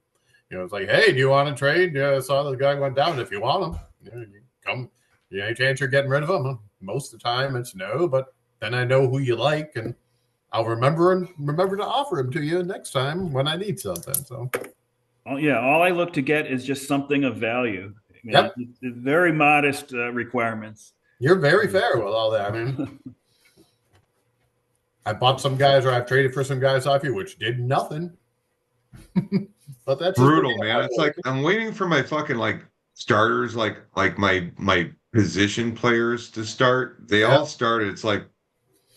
It's like, hey, do you want to trade? Yeah, I saw the guy went down. If you want him, you come. Any chance you're getting rid of him? Most of the time, it's no, but then I know who you like, and I'll remember to offer him to you next time when I need something. So, all I look to get is just something of value. Yep. Very modest requirements. You're very fair with all that. I bought some guys, or I've traded for some guys off you, which did nothing. But that's brutal, man. It's like I'm waiting for my fucking starters, like my position players to start. They all started. It's like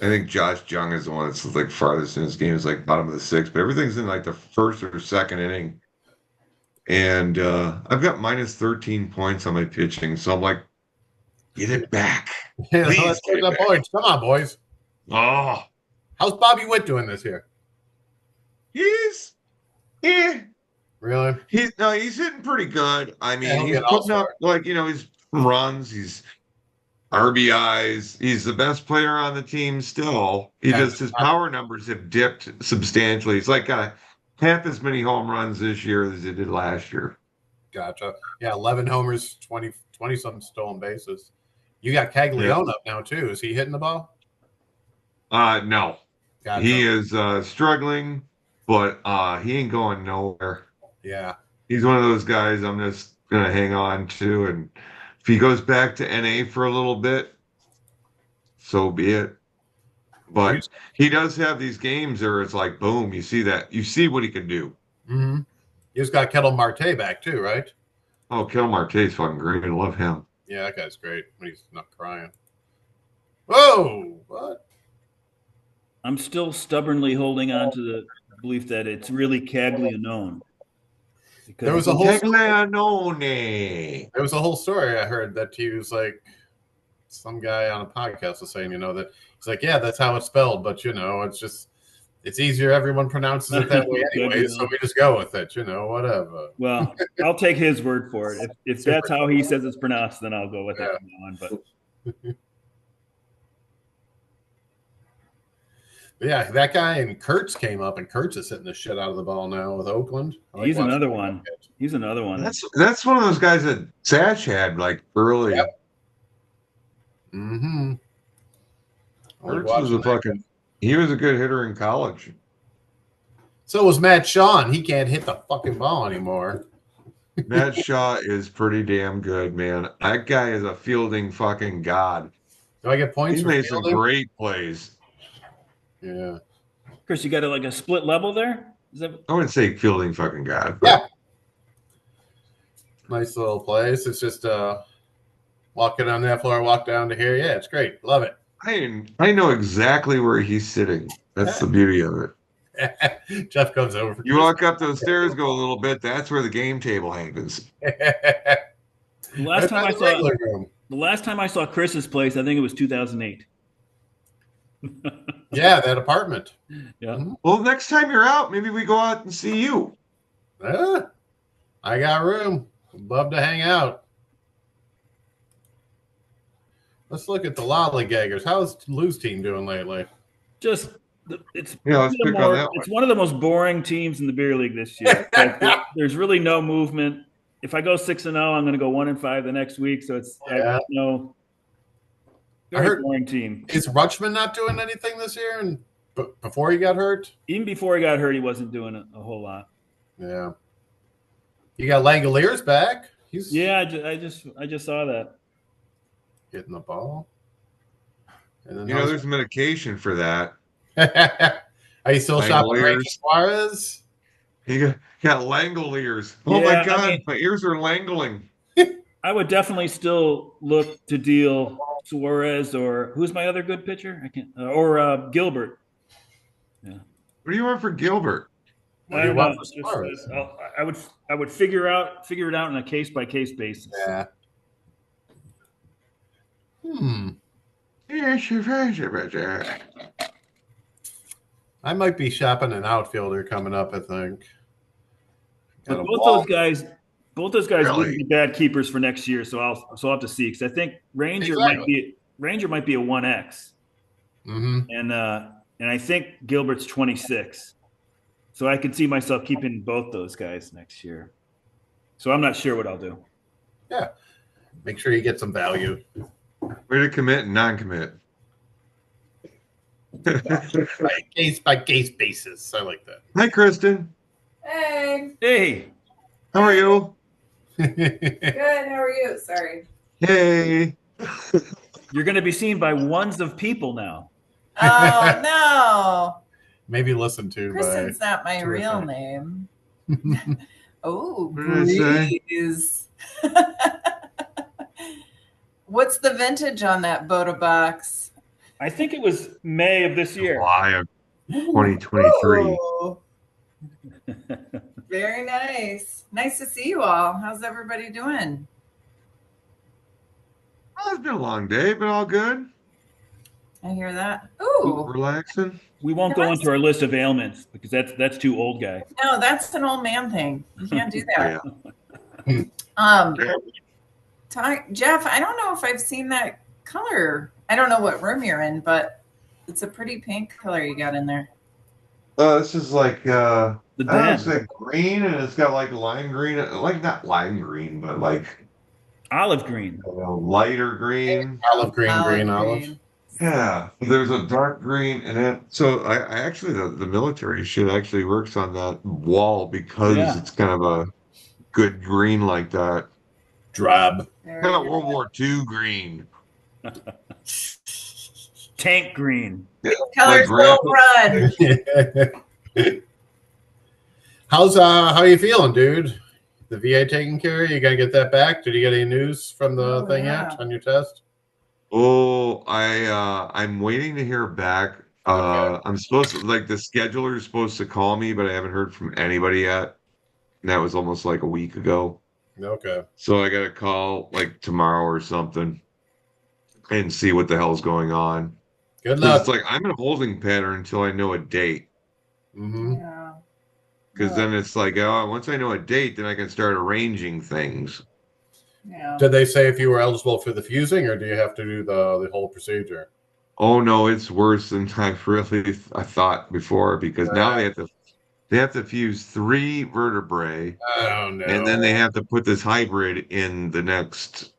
I think Josh Jung is the one that's farthest in his game. Is bottom of the sixth, but everything's in the first or second inning. And I've got minus 13 points on my pitching, so I'm like, get it back. Yeah, let's get the points. Come on, boys. Oh, how's Bobby Witt doing this year? He's really. He's hitting pretty good. I mean, he's putting up he's runs, he's RBIs. He's the best player on the team still. His power numbers have dipped substantially. He's got half as many home runs this year as he did last year. Gotcha. Yeah, 11 homers, 20 something stolen bases. You got Caglione up now too. Is he hitting the ball? No. Gotcha. He is struggling, but he ain't going nowhere. Yeah. He's one of those guys I'm just gonna hang on to, and if he goes back to NA for a little bit, so be it. But he does have these games where it's like, boom, you see what he can do. Mm-hmm. You just got Kettle Marte back too, right? Oh, Kettle Marte's fucking great. I love him. Yeah, that guy's great when he's not crying. Whoa! What? I'm still stubbornly holding on to the belief that it's really Caglianone. There was a whole story I heard that he was some guy on a podcast was saying, that he's yeah, that's how it's spelled, but it's easier. Everyone pronounces it that way anyway, so we just go with it, whatever. Well, I'll take his word for it. If that's how he says it's pronounced, then I'll go with it from now on. But Yeah, that guy and Kurtz came up, and Kurtz is hitting the shit out of the ball now with Oakland. He's another one. He's another one. That's one of those guys that Satch had like early. Yep. Mm-hmm. Kurtz was he was a good hitter in college. So was Matt Shaw. He can't hit the fucking ball anymore. Matt Shaw is pretty damn good, man. That guy is a fielding fucking god. Do I get points? He made some great plays. Yeah. Chris, you got a split level there? I wouldn't say fielding fucking god. But... yeah. Nice little place. It's just walking on that floor, walk down to here. Yeah, it's great. Love it. I know exactly where he's sitting. That's the beauty of it. Jeff comes over. You walk up those stairs, go a little bit. That's where the game table happens. The last time I saw Chris's place, I think it was 2008. Yeah, that apartment. Yeah. Mm-hmm. Well, next time you're out, maybe we go out and see you. I got room. Love to hang out. Let's look at the lollygaggers. How's Lou's team doing lately? It's one of the most boring teams in the beer league this year. There's really no movement. If I go 6-0, I'm going to go 1-5 the next week. So it's very boring team. Is Rutschman not doing anything this year? And before he got hurt, even before he got hurt, he wasn't doing a whole lot. Yeah. You got Langoliers back. I just saw that. Hitting the ball. And then there's medication for that. Are you still shopping Rankin Suarez? You got Langoliers. Oh my God, my ears are langling. I would definitely still look to deal Suarez or who's my other good pitcher? I can't or Gilbert. Yeah. What do you want for Gilbert? I don't know. I would figure it out on a case by case basis. Yeah. I might be shopping an outfielder coming up, I think. But both those guys wouldn't be bad keepers for next year, so I'll have to see, because I think Ranger might be a 1X. Mm-hmm. And I think Gilbert's 26. So I could see myself keeping both those guys next year. So I'm not sure what I'll do. Yeah. Make sure you get some value. Way to commit and non-commit. Case by case basis. I like that. Hi, Kristen. Hey. How are you? Good. How are you? Sorry. Hey. You're going to be seen by ones of people now. Oh, no. Maybe listen to. Kristen's not my real name. Oh, Breeze. What's the vintage on that Boda box? I think it was May of this year. July of 2023. Very nice. Nice to see you all. How's everybody doing? Oh, it's been a long day, but all good. I hear that. Ooh. Relaxing. We won't go into our list of ailments because that's too old, guy. No, that's an old man thing. You can't do that. Jeff, I don't know if I've seen that color. I don't know what room you're in, but it's a pretty pink color you got in there. This is like it's like green, and it's got like lime green, like not lime green, but like olive green, lighter green, olive green. Yeah, there's a dark green, and then so I actually the military shit actually works on that wall because it's kind of a good green like that. Drab. Kind of World War II green. Tank green. Colors don't run. How you feeling, dude? The VA taking care of you? You gotta get that back. Did you get any news from the thing yet on your test? Oh, I'm waiting to hear back. I'm supposed to, like, the scheduler is supposed to call me, but I haven't heard from anybody yet. And that was almost like a week ago. Okay. So I got to call like tomorrow or something and see what the hell's going on. Good luck. It's like I'm in a holding pattern until I know a date. Mm-hmm. Yeah. Because then it's like, oh, once I know a date, then I can start arranging things. Yeah. Did they say if you were eligible for the fusing, or do you have to do the whole procedure? Oh no, it's worse than I thought before because now they have to fuse 3 vertebrae, Oh and then they no. have to put this hybrid in the next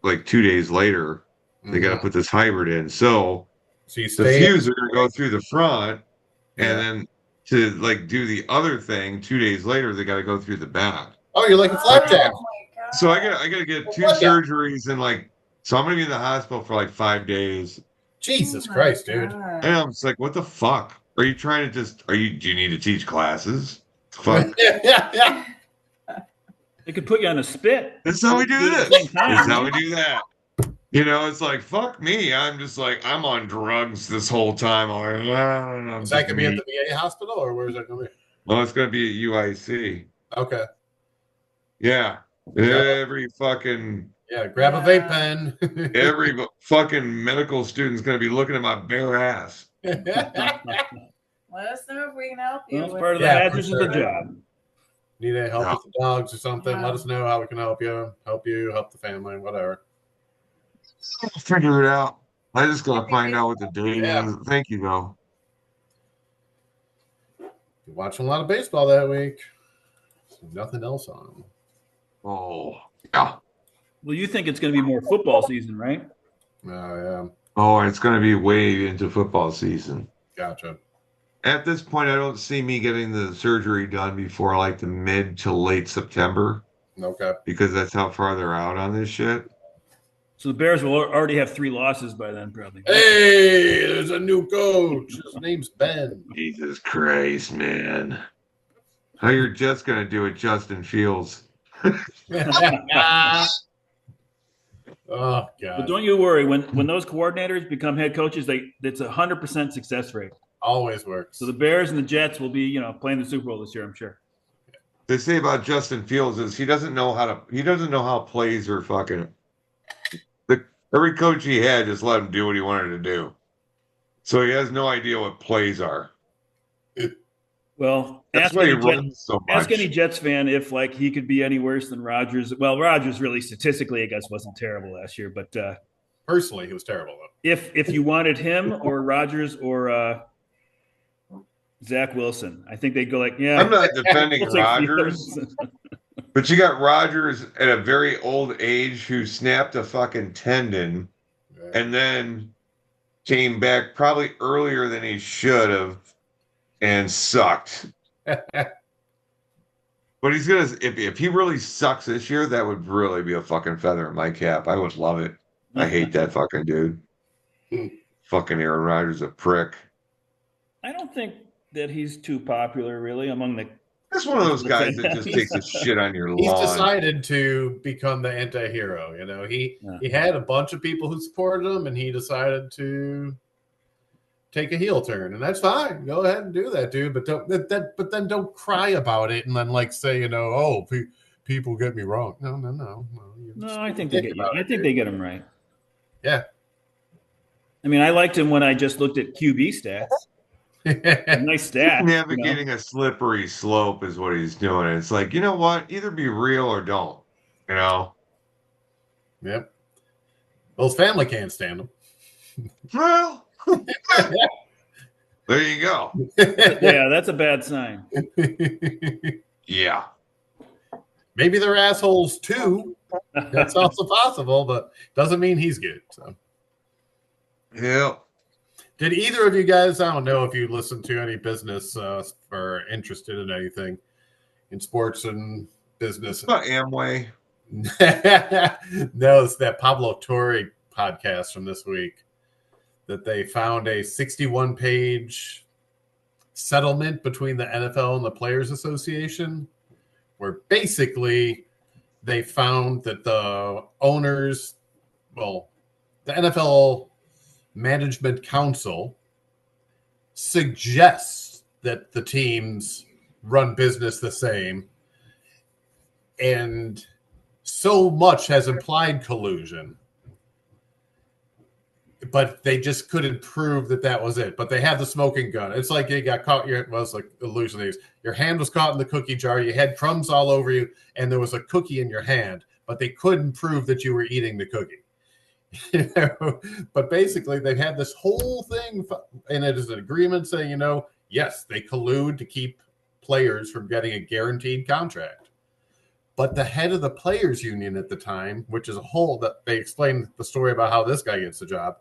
like 2 days later. They got to Mhm. put this hybrid in. So So you the stay. fuse are going to go through the front, and Yeah. then to like do the other thing 2 days later, they got to go through the back. Oh, you're like a So I got flapjack. Oh my so god. I got to get A 2 flapjack. surgeries and like so I'm going to be in the hospital for like 5 days. Jesus Oh my Christ, dude. And god. I'm just like, what the fuck? Are you trying to just do you need to teach classes? Fuck. Yeah. They could put you on a spit. This is how we do Do it at the this. same time, This is how we right? do that. It's like fuck me. I'm just like I'm on drugs this whole time. I'm Is that just gonna be at me. the VA hospital or where's that gonna be? Well, it's gonna be at UIC. Okay. Yeah. Grab Every fucking grab a vape Yeah. pen. every fucking medical student's gonna be looking at my bare ass. Let us know if we can help you Well, it's with part of the Yeah, for hazards of the sure. job. Need any help No. with the dogs or something? Yeah. Let us know how we can help you, help the family, whatever. I'll figure it out. I just gotta find out what the date Yeah. is. Thank you though. You're watching a lot of baseball that week. So nothing else on. Oh yeah. Well, you think it's going to be more football season, right? Oh yeah. Oh, it's gonna be way into football season. Gotcha. At this point, I don't see me getting the surgery done before like the mid to late September Okay. because that's how far they're out on this shit. So the Bears will already have 3 losses by then, probably. Hey, there's a new coach. His name's Ben. Jesus Christ, man. How you're just gonna do it, Justin Fields? Oh But God. don't you worry. When those coordinators become head coaches, it's 100% success rate. Always works. So the Bears and the Jets will be, playing the Super Bowl this year, I'm sure. They say about Justin Fields is he doesn't know how plays are fucking. Every coach he had just let him do what he wanted to do, so he has no idea what plays are. Well, That's why he runs so ask any much. Jets fan if like he could be any worse than Rodgers. Well, Rodgers really statistically, I guess, wasn't terrible last year, but Personally, he was terrible though. if you wanted him or Rodgers or Zach Wilson, I think they'd go like, yeah, I'm not defending we'll take Rodgers, Fields. but you got Rodgers at a very old age who snapped a fucking tendon Yeah. and then came back probably earlier than he should have and sucked. But he's gonna if he really sucks this year, that would really be a fucking feather in my cap. I would love it. I hate that fucking dude. Fucking Aaron Rodgers, a prick. I don't think that he's too popular really among the. That's one of those guys that just takes a shit on your He's lawn. decided to become the anti-hero. He had a bunch of people who supported him, and he decided to take a heel turn, and that's fine. Go ahead and do that, dude. But then don't cry about it, and then say, people get me wrong. No. No, I think they get you. I think they get him right. Yeah. I mean, I liked him when I just looked at QB stats. Nice stat. Navigating a slippery slope is what he's doing. It's like, you know what? Either be real or don't. Yep. Well, his family can't stand him. Well, there you go. Yeah, that's a bad sign. Yeah. Maybe they're assholes too. That's also possible, but doesn't mean he's good. So. Yeah. Did either of you guys, I don't know if you listen to any business or interested in anything in sports and business. About Amway. No, it's that Pablo Torre podcast from this week that they found a 61-page settlement between the NFL and the Players Association, where basically they found that the owners, the NFL Management Council suggests that the teams run business the same, and so much has implied collusion, but they just couldn't prove that was it. But they have the smoking gun. It's like you got caught. It's like illusion. Your hand was caught in the cookie jar. You had crumbs all over you, and there was a cookie in your hand, but they couldn't prove that you were eating the cookie. But basically, they had this whole thing, and it is an agreement saying, yes, they collude to keep players from getting a guaranteed contract. But the head of the players union at the time, which is a whole that they explain the story about how this guy gets the job.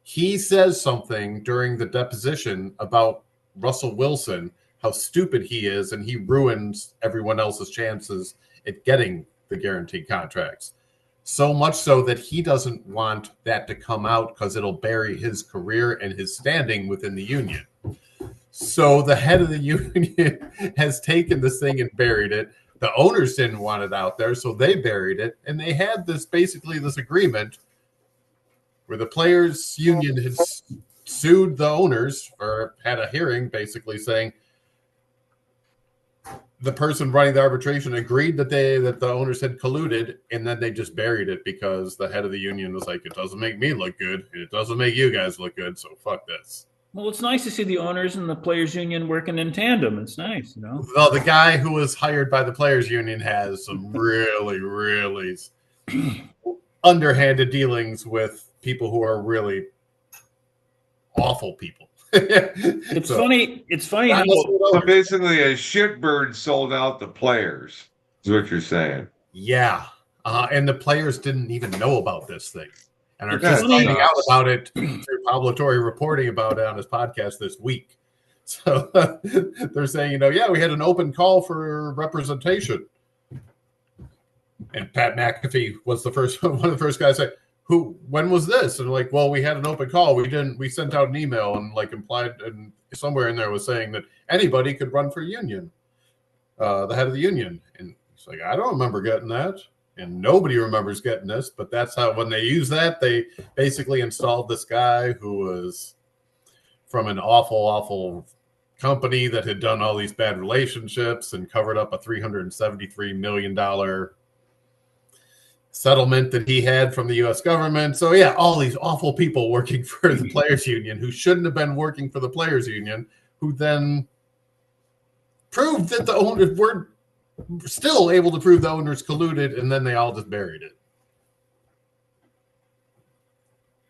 He says something during the deposition about Russell Wilson, how stupid he is, and he ruins everyone else's chances at getting the guaranteed contracts. So much so that he doesn't want that to come out because it'll bury his career and his standing within the union. So the head of the union has taken this thing and buried it. The owners didn't want it out there, so they buried it. And they had this agreement where the players union had sued the owners, or had a hearing basically saying the person running the arbitration agreed that the owners had colluded, and then they just buried it because the head of the union was like, it doesn't make me look good, and it doesn't make you guys look good, so fuck this. Well, it's nice to see the owners and the players union working in tandem. It's nice, Well, the guy who was hired by the players union has some really, really underhanded dealings with people who are really awful people. It's funny. It's funny how so basically a shitbird sold out the players. Is what you're saying? Yeah, and the players didn't even know about this thing, and are just finding out about it through Pablo Torre reporting about it on his podcast this week. So they're saying, yeah, we had an open call for representation, and Pat McAfee was one of the first guys to say, when was this? And like, well, we had an open call. We sent out an email and implied, and somewhere in there was saying that anybody could run for union, the head of the union. And he's like, I don't remember getting that. And nobody remembers getting this, but that's how, when they use that, they basically installed this guy who was from an awful, awful company that had done all these bad relationships and covered up a $373 million settlement that he had from the U.S. government. So yeah, all these awful people working for the players union who shouldn't have been working for the players union, who then proved that the owners were still able to prove the owners colluded, and then they all just buried it.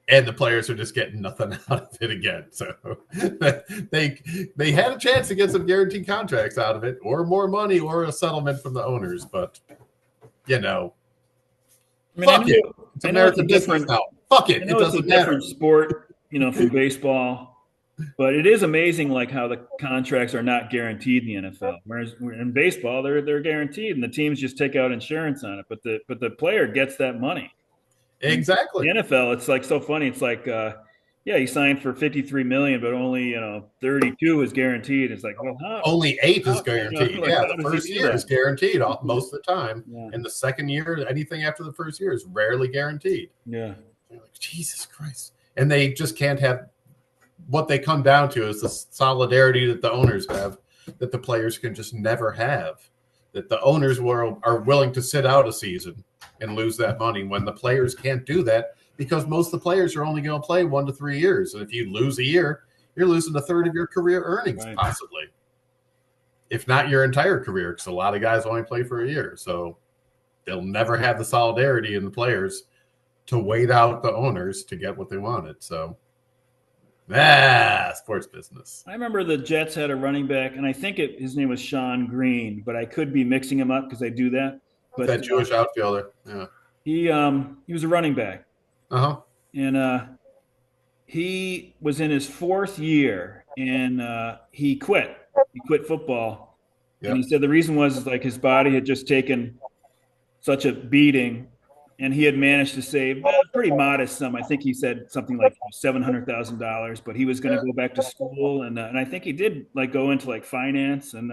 And the players are just getting nothing out of it again. So they had a chance to get some guaranteed contracts out of it, or more money, or a settlement from the owners, but fuck it. It's American business now. Fuck it. It doesn't matter. Different sport, from baseball, but it is amazing how the contracts are not guaranteed in the NFL. Whereas in baseball, they're guaranteed, and the teams just take out insurance on it. But the player gets that money. Exactly. In the NFL, it's so funny. It's he signed for $53 million, but only 32 is guaranteed. It's like, well, only 8 is guaranteed. The first year is guaranteed most of the time, and the second year, anything after the first year is rarely guaranteed. Yeah, like, Jesus Christ, and they just can't have. What they come down to is the solidarity that the owners have, that the players can just never have. That the owners are willing to sit out a season and lose that money when the players can't do that, because most of the players are only going to play 1 to 3 years. And if you lose a year, you're losing a third of your career earnings, possibly. If not your entire career, because a lot of guys only play for a year. So they'll never have the solidarity in the players to wait out the owners to get what they wanted. So, sports business. I remember the Jets had a running back, and I think his name was Sean Green, but I could be mixing him up because I do that. But that Jewish outfielder, yeah. He was a running back. Uh-huh. And he was in his 4th year, and he quit. He quit football. Yep. And he said the reason was his body had just taken such a beating, and he had managed to save a pretty modest sum. I think he said something like $700,000, but he was going to go back to school, and I think he did go into finance, and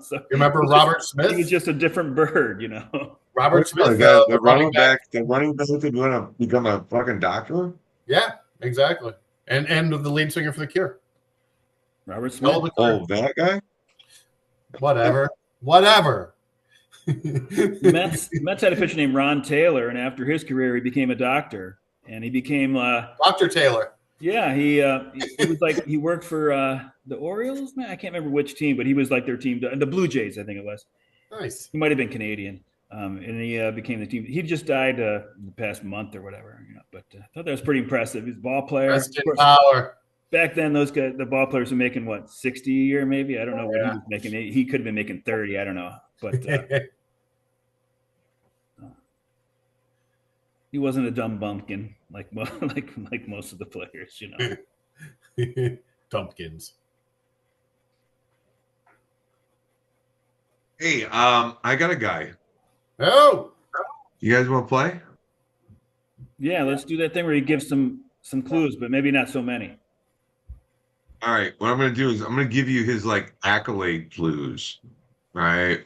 So you remember Robert Smith? He was just a different bird, Robert Smith, the running back could want to become a fucking doctor. Yeah, exactly. And the lead singer for The Cure, Robert Smith. Oh, that guy. Whatever. Mets had a pitcher named Ron Taylor, and after his career, he became a doctor, and he became Dr. Taylor. Yeah, he was he worked for the Orioles. Man, I can't remember which team, but he was their team, the Blue Jays, I think it was. Nice. He might have been Canadian, And he became the team. He just died in the past month or whatever. But I thought that was pretty impressive. He's a ball player. Rest in power. Back then, those guys, the ball players were making what, 60 a year, maybe. I don't know what he was making. He could have been making 30. I don't know, but he wasn't a dumb bumpkin like most of the players, Dumpkins. Hey, I got a guy. Oh, you guys want to play? Yeah, let's do that thing where he gives some clues, but maybe not so many. All right, what I'm going to do is I'm going to give you his like accolade clues, right?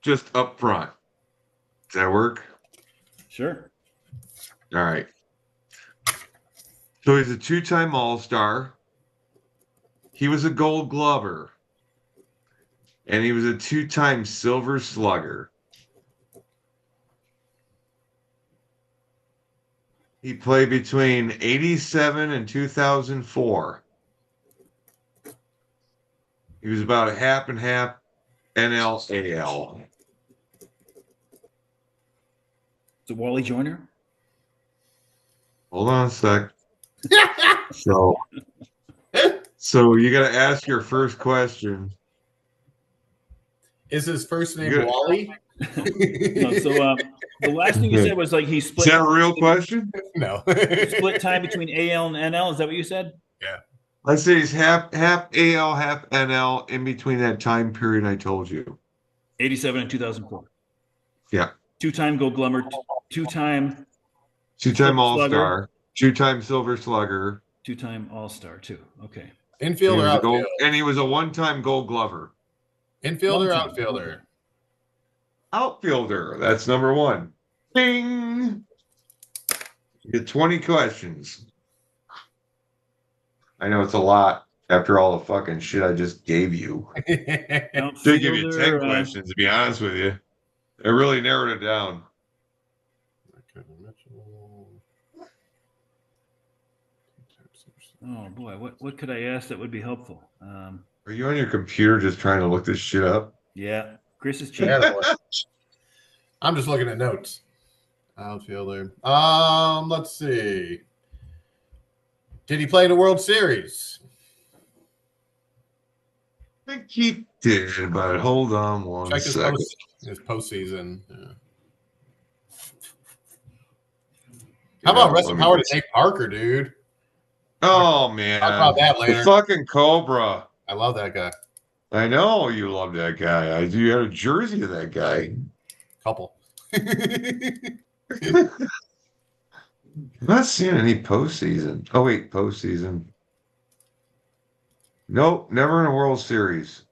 Just up front. Does that work? Sure. All right. So he's a two-time All-Star. He was a Gold Glover. And he was a two-time Silver Slugger. He played between 87 and 2004. He was about a half and half NL AL. Is it Wally Joyner? Hold on a sec. So you got to ask your first question. Is his first name Wally? No, so the last thing you said was like he split. Is that a real question? No. Split time between AL and NL. Is that what you said? Yeah. Let's say he's half AL, half NL in between that time period I told you. 87 and 2004. Yeah. Two-time Gold Glover, two-time All-Star, two-time Silver Slugger, two-time All-Star too. Okay. Infielder, outfielder. And he was a one-time Gold Glover. Infielder, outfielder. Outfielder. That's number one. Ding. You get 20 questions. I know it's a lot after all the fucking shit I just gave you. Should give you 10 questions, to be honest with you. It really narrowed it down. Oh boy, what could I ask that would be helpful? Are you on your computer just trying to look this shit up? Yeah, Chris is cheating. I'm just looking at notes. Outfielder. Let's see. Did he play in the World Series? I think he did, but hold on one second. His postseason. Yeah. How about Russell Howard and Nate Parker, dude? Oh, man. Talk about that later. The fucking Cobra. I love that guy. I know you love that guy. You had a jersey of that guy. Couple. I'm not seeing any postseason. Oh, wait, postseason. Nope, never in a World Series.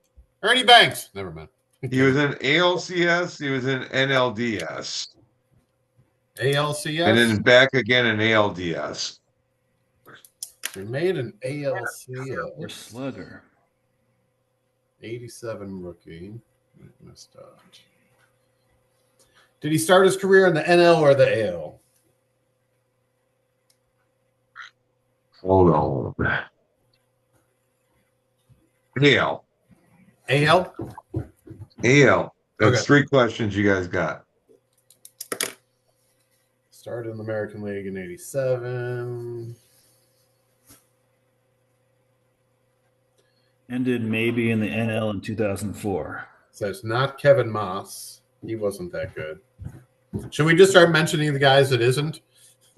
Ernie Banks. Never mind. He was in ALCS. He was in NLDS. ALCS? And then back again in ALDS. He made an ALCS. Or Slugger. 87 rookie. Missed out. Did he start his career in the NL or the AL? Hold on. AL. AL? AL. That's Okay. 3 questions you guys got. Started in the American League in 87. Ended maybe in the NL in 2004. So it's not Kevin Moss. He wasn't that good. Should we just start mentioning the guys that isn't?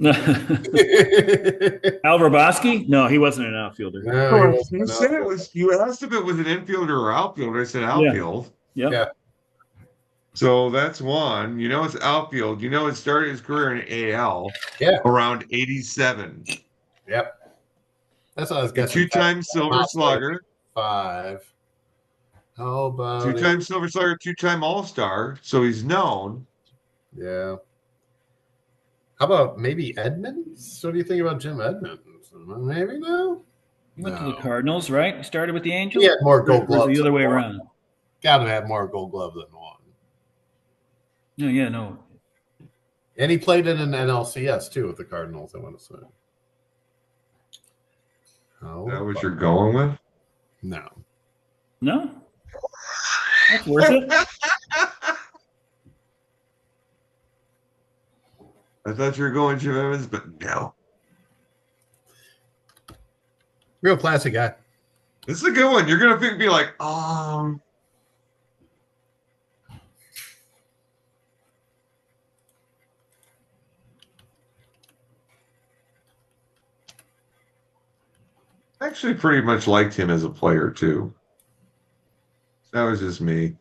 Al Roboski? No, he wasn't an outfielder. No, You said it was. You asked if it was an infielder or outfielder. I said outfield. Yeah. So that's one. You know it's outfield. You know it started his career in AL. Yeah. Around 87. Yep. That's what I was guessing. 2-time Silver Slugger. 5. How about 2-time Silver Slugger, 2-time All-Star. So he's known. Yeah. How about maybe Edmonds? What do you think about Jim Edmonds? Maybe no. He went to the Cardinals, right? He started with the Angels. He had more Gold Gloves. Gloves. The other way around. Got to have more Gold Gloves than one. No. And he played in an NLCS too with the Cardinals, I want to say. Is that what you're going with? No. No? That's worth it. I thought you were going Jim Evans, but no. Real classy guy. This is a good one. You're gonna be like, I actually pretty much liked him as a player too. That was just me.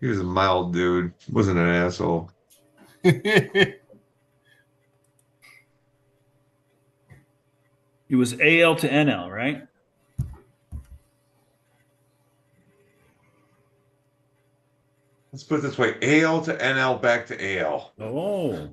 He was a mild dude. Wasn't an asshole. He was AL to NL, right? Let's put it this way: AL to NL, back to AL. Oh.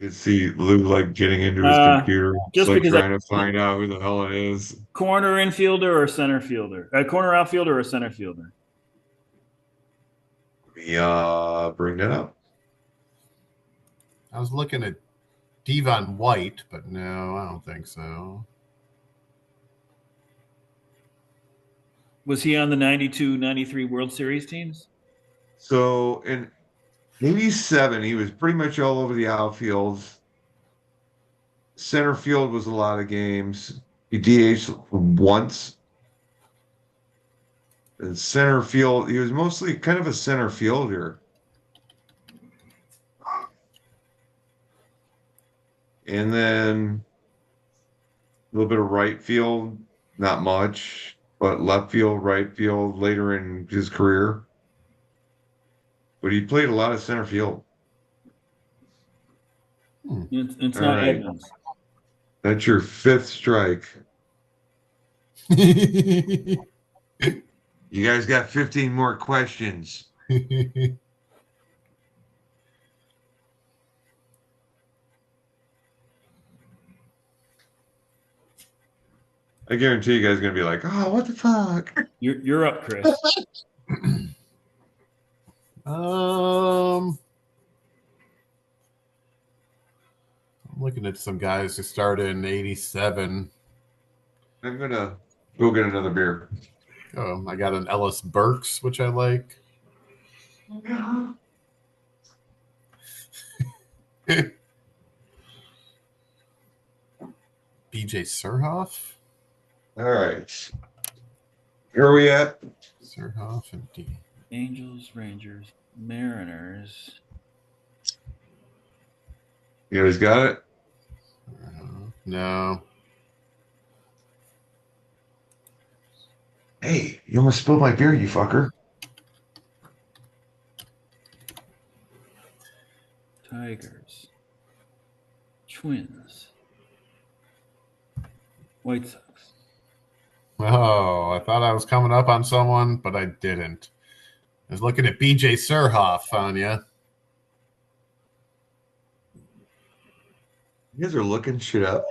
You see Lou like getting into his computer, just like because trying to find out who the hell it is. Corner infielder or center fielder? Corner outfielder or center fielder? We bring that up. I was looking at Devon White, but no, I don't think so. Was he on the 92-93 World Series teams? So in '87, he was pretty much all over the outfield. Center field was a lot of games. He DH'd once. And center field, he was mostly kind of a center fielder. And then a little bit of right field, not much, but left field, right field later in his career. But he played a lot of center field. It's All not right. Edmonds. That's your fifth strike. You guys got 15 more questions. I guarantee you guys are going to be like, oh, what the fuck? You're up, Chris. I'm looking at some guys who started in '87. I'm going to go get another beer. I got an Ellis Burks, which I like. B.J. Surhoff. All right. Where are we at? Surhoff and D. Angels, Rangers, Mariners. You guys got it? No. Hey, you almost spilled my beer, you fucker. Tigers. Twins. White Sox. Oh, I thought I was coming up on someone, but I didn't. I was looking at B.J. Surhoff on you. You guys are looking shit up.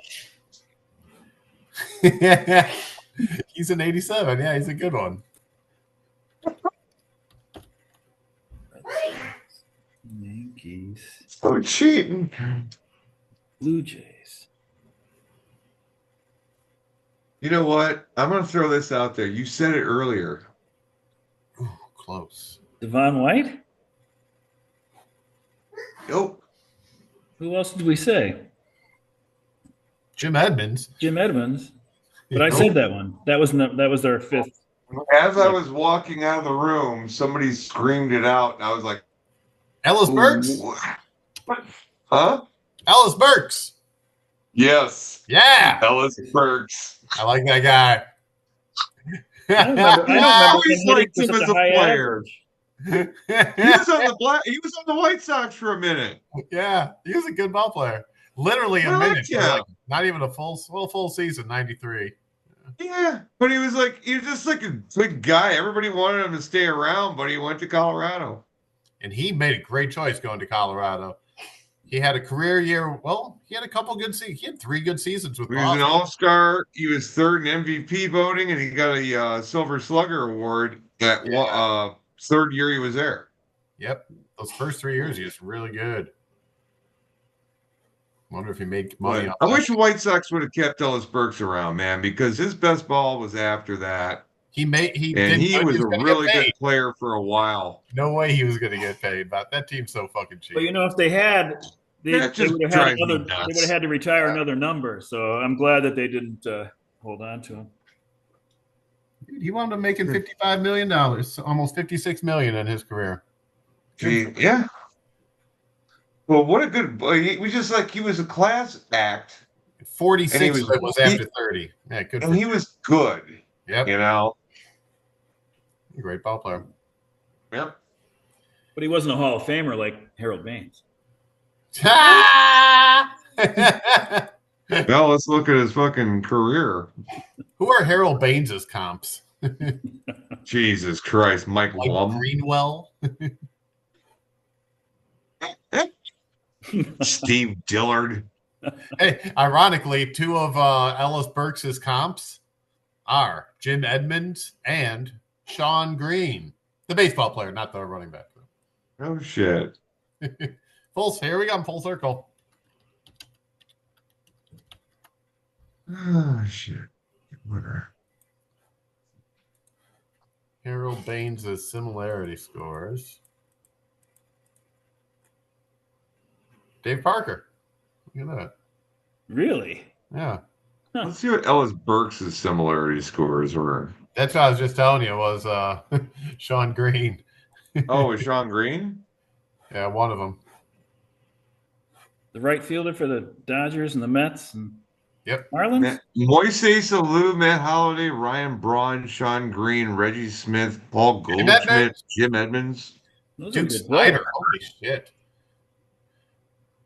He's an '87. Yeah, he's a good one. Yankees. So cheating. Blue Jays. You know what? I'm going to throw this out there. You said it earlier. Ooh, close. Devon White? Nope. Who else did we say? Jim Edmonds. Jim Edmonds. But I said that one. That was our fifth. As I was walking out of the room, somebody screamed it out, and I was like, Ellis Burks? Huh? Ellis Burks. Yes. Yeah. Ellis Burks. I like that guy. I don't remember I always him hitting liked for him such as a a high player. average. He was on the White Sox for a minute. Yeah, he was a good ball player. Literally a minute. For like, not even a full season, '93. Yeah, but he was just like a good guy. Everybody wanted him to stay around, but he went to Colorado. And he made a great choice going to Colorado. He had a career year. Well, he had a couple good seasons. He had 3 good seasons with Boston. He was an all-star. He was third in MVP voting, and he got a Silver Slugger award that third year he was there. Yep. Those first 3 years, he was really good. Wonder if he made money off I that. wish the White Sox would have kept Ellis Burks around, man, because his best ball was after that. He was was a going to get really paid. good player for a while. No way he was going to get paid, but that team's so fucking cheap. But if they had, they would have had another. They would have had to retire another number. So I'm glad that they didn't hold on to him. He wound up making $55 million, almost $56 million in his career. Yeah. Well, what a good boy. He was a class act. 46 of it was after 30. Yeah, good. And he was good. Yep. Great ball player. Yep. But he wasn't a Hall of Famer like Harold Baines. Well, let's look at his fucking career. Who are Harold Baines' comps? Jesus Christ, Mike Lum. Greenwell. Steve Dillard. Hey, ironically, two of Ellis Burks' comps are Jim Edmonds and Sean Green, the baseball player, not the running back. Oh shit! Here we go, full circle. Oh shit! Whatever. Harold Baines' similarity scores. Dave Parker. Look at that. Really? Yeah. Huh. Let's see what Ellis Burks' similarity scores were. That's what I was just telling you was Sean Green. Oh, was Sean Green? Yeah, one of them. The right fielder for the Dodgers and the Mets and Marlins? Moises Alou, Matt Holliday, Ryan Braun, Sean Green, Reggie Smith, Paul Goldschmidt, Jim Edmonds. Duke Snyder. Holy shit.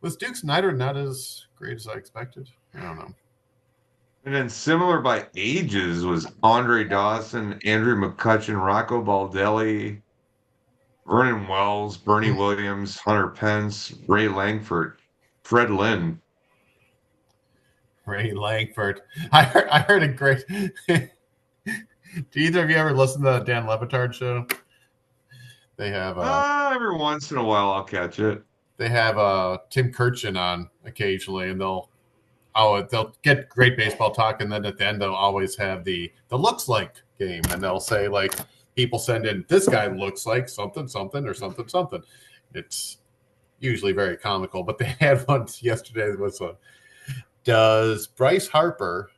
Was Duke Snyder not as great as I expected? I don't know. And then similar by ages was Andre Dawson, Andrew McCutcheon, Rocco Baldelli, Vernon Wells, Bernie Williams, Hunter Pence, Ray Langford, Fred Lynn. Ray Langford. I heard a great. Do either of you ever listen to the Dan Le Batard show? They have every once in a while I'll catch it. They have Tim Kurchin on occasionally, and they'll get great baseball talk, and then at the end they'll always have the looks like game, and they'll say like people send in this guy looks like something or something. It's usually very comical, but they had one yesterday that was does Bryce Harper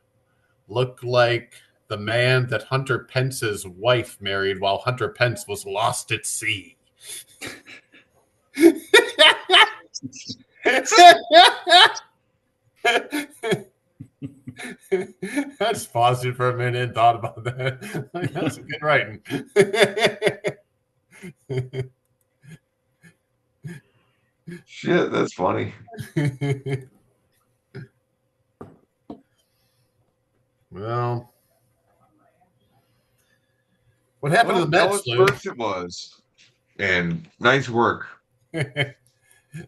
look like the man that Hunter Pence's wife married while Hunter Pence was lost at sea? I just paused it for a minute and thought about that. That's good writing. Shit, that's funny. Well, what happened to the Mets, Lou? It was. And nice work.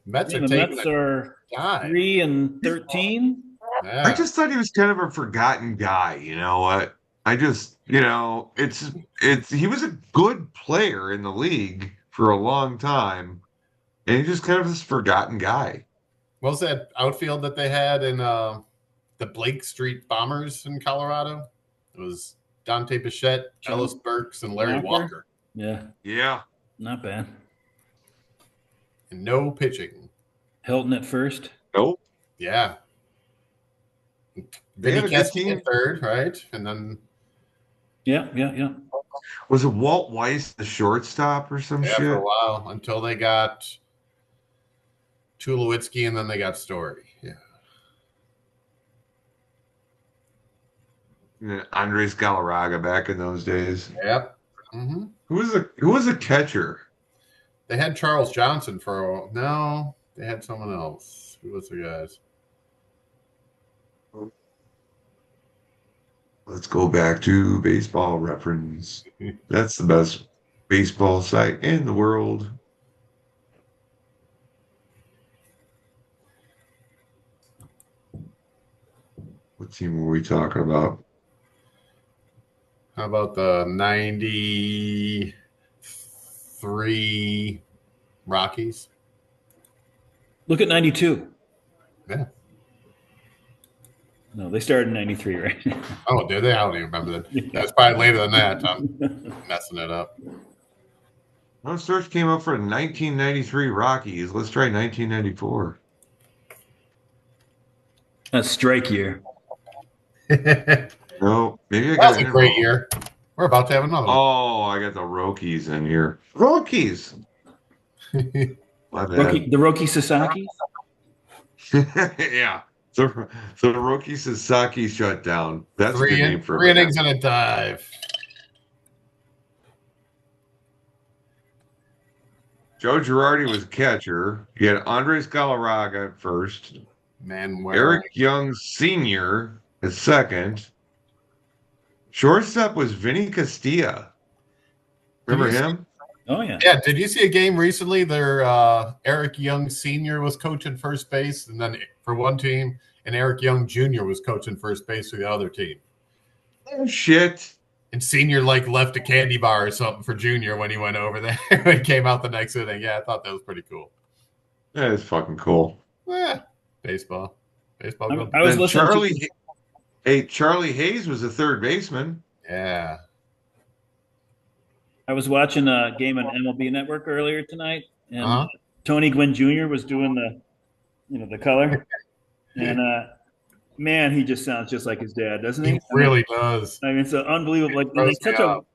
Mets are 3-13. Yeah. I just thought he was kind of a forgotten guy. You know what? He was a good player in the league for a long time, and he's just kind of this forgotten guy. What was that outfield that they had in the Blake Street Bombers in Colorado? It was Dante Bichette, Ellis Burks, and Larry Walker. Yeah. Not bad. And no pitching. Hilton at first. Nope. Yeah. Vinny Kesky at third, right? And then Yeah. Was it Walt Weiss the shortstop or some shit? For a while until they got Tulowitzki and then they got Story. Yeah. Andres Galarraga back in those days. Yep. Mm-hmm. Who was a catcher? They had Charles Johnson they had someone else. Who was the guys? Let's go back to Baseball Reference. That's the best baseball site in the world. What team were we talking about? How about the 93 Rockies? Look at 92. Yeah. No, they started in '93, right? Oh, did they? I don't even remember that. That's probably later than that. I'm messing it up. No search came up for 1993 Rockies. Let's try 1994. That's strike year. That No, maybe I got was it a in great wrong. year. We're about to have another one. Oh, I got the Rockies in here. Rockies. My bad. The Roki Sasaki. Yeah. So the Roki Sasaki shutdown. That's a good name for Three a band. innings and a dive. Joe Girardi was catcher. You had Andres Galarraga at first. Manuel. Eric Young Sr. at second. Shortstop was Vinny Castilla. Remember him? Oh yeah. Yeah, did you see a game recently? There, Eric Young Sr. was coaching first base, and then for one team, and Eric Young Jr. was coaching first base for the other team. Oh shit. And Senior left a candy bar or something for Junior when he went over there when he came out the next inning. Yeah, I thought that was pretty cool. That is fucking cool. Yeah, baseball. Baseball. I was Then listening Charlie Hayes was a third baseman. Yeah. I was watching a game on MLB Network earlier tonight, and Tony Gwynn Jr. was doing the color, and man, he just sounds just like his dad, doesn't he? He really does. I mean, it's unbelievable. Like, and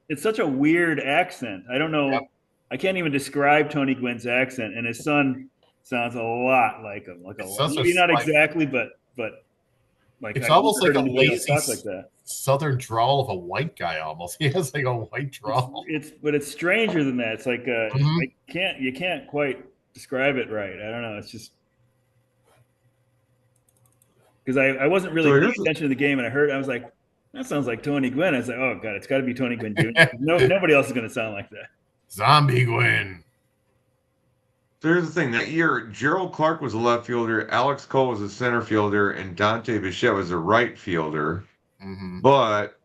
it's such a weird accent. I don't know. Yep. I can't even describe Tony Gwynn's accent, and his son sounds a lot like him. Maybe not exactly, but like it's almost like a lazy talk like that. Southern drawl of a white guy. Almost, he has like a white drawl. But it's stranger than that. It's like you can't quite describe it right. I don't know. It's just because I wasn't really paying attention to the game, and I was like, that sounds like Tony Gwynn. I was like, oh god, it's got to be Tony Gwynn Jr. Nobody else is going to sound like that. Zombie Gwynn. So here's the thing. That year, Gerald Clark was a left fielder, Alex Cole was a center fielder, and Dante Bichette was a right fielder. Mm-hmm. But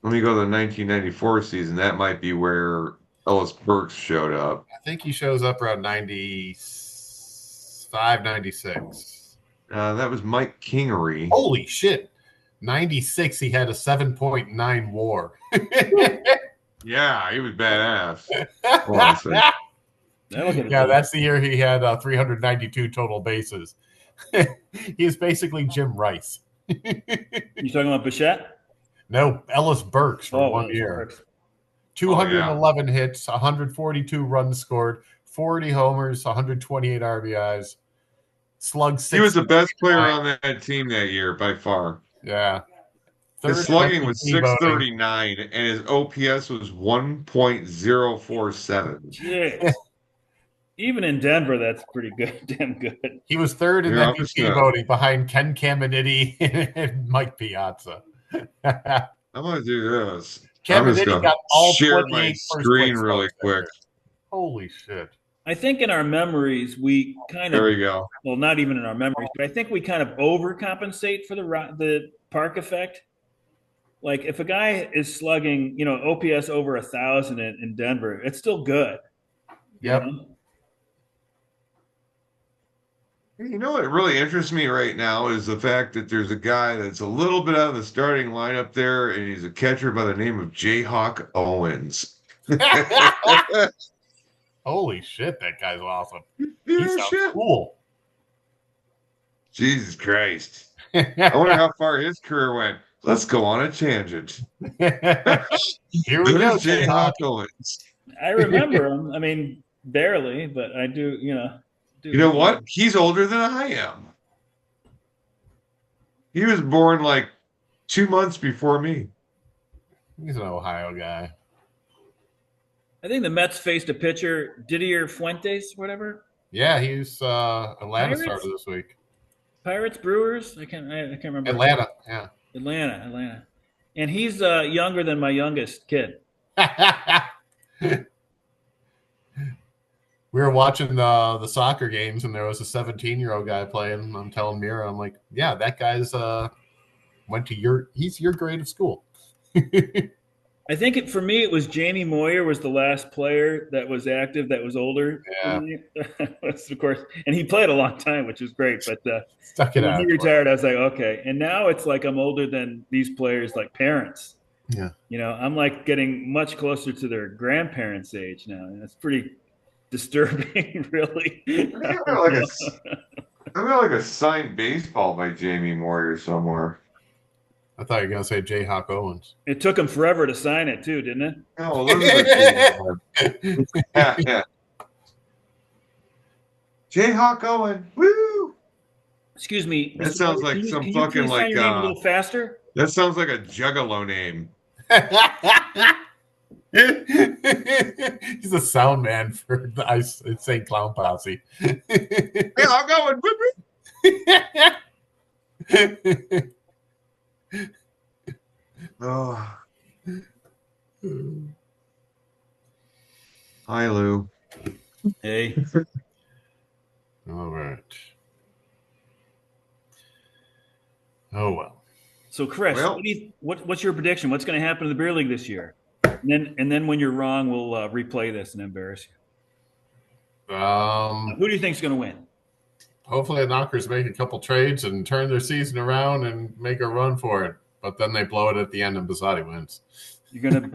let me go to the 1994 season. That might be where Ellis Burks showed up. I think he shows up around 95, 96. That was Mike Kingery. Holy shit. 96, he had a 7.9 WAR. Yeah, he was badass. Hold on a second. Yeah, that's the year he had 392 total bases. He's basically Jim Rice. You talking about Bichette? No, Ellis Burks for 1 year. Burks. 211 hits, 142 runs scored, 40 homers, 128 RBIs. Slug 6. He was the best player on that team that year by far. Yeah. His slugging was 639, and his OPS was 1.047. Jeez. Even in Denver, that's pretty good. Damn good. He was third in MVP voting behind Ken Caminiti and Mike Piazza. I'm going to do this. Caminiti got all share my screen really quick. Holy shit. I think in our memories, we kind of. There we go. Well, not even in our memories, but I think we kind of overcompensate for the park effect. Like if a guy is slugging, OPS over 1,000 in Denver, it's still good. Yep. You know what really interests me right now is the fact that there's a guy that's a little bit out of the starting lineup there, and he's a catcher by the name of Jayhawk Owens. Holy shit, that guy's awesome. He sounds cool. Jesus Christ. I wonder how far his career went. Let's go on a tangent. Here we go, Jayhawk Owens. I remember him. I mean, barely, but I do, You know what? He's older than I am. He was born like 2 months before me. He's an Ohio guy. I think the Mets faced a pitcher, Didier Fuentes, whatever. Yeah, he's Atlanta started this week. Pirates, Brewers. I can't remember. Atlanta, yeah. Atlanta. And he's younger than my youngest kid. We were watching the soccer games, and there was a 17-year-old guy playing. I'm telling Mira, I'm like, yeah, that guy's he's your grade of school. I think for me, it was Jamie Moyer was the last player that was active that was older. Yeah. Of course, and he played a long time, which was great. But Stuck it when he out. retired, I was like, okay. And now it's like I'm older than these players, like parents. Yeah. I'm like getting much closer to their grandparents' age now, and it's pretty disturbing, really. I got like a signed baseball by Jamie Moyer somewhere. I thought you were gonna say Jayhawk Owens. It took him forever to sign it, too, didn't it? Oh, Elizabeth. Yeah. Jayhawk Owen. Woo! Excuse me. That sounds like some can fucking you sign your name a little faster? That sounds like a Juggalo name. He's a sound man for the St. Clown Posse. Hey, I'm going. Oh. Hi, Lou. Hey. All right. Oh well. So, Chris, what's your prediction? What's going to happen to the beer league this year? And then when you're wrong, we'll replay this and embarrass you. Who do you think's going to win? Hopefully, the Knockers make a couple trades and turn their season around and make a run for it. But then they blow it at the end, and Bizzotti wins. You're gonna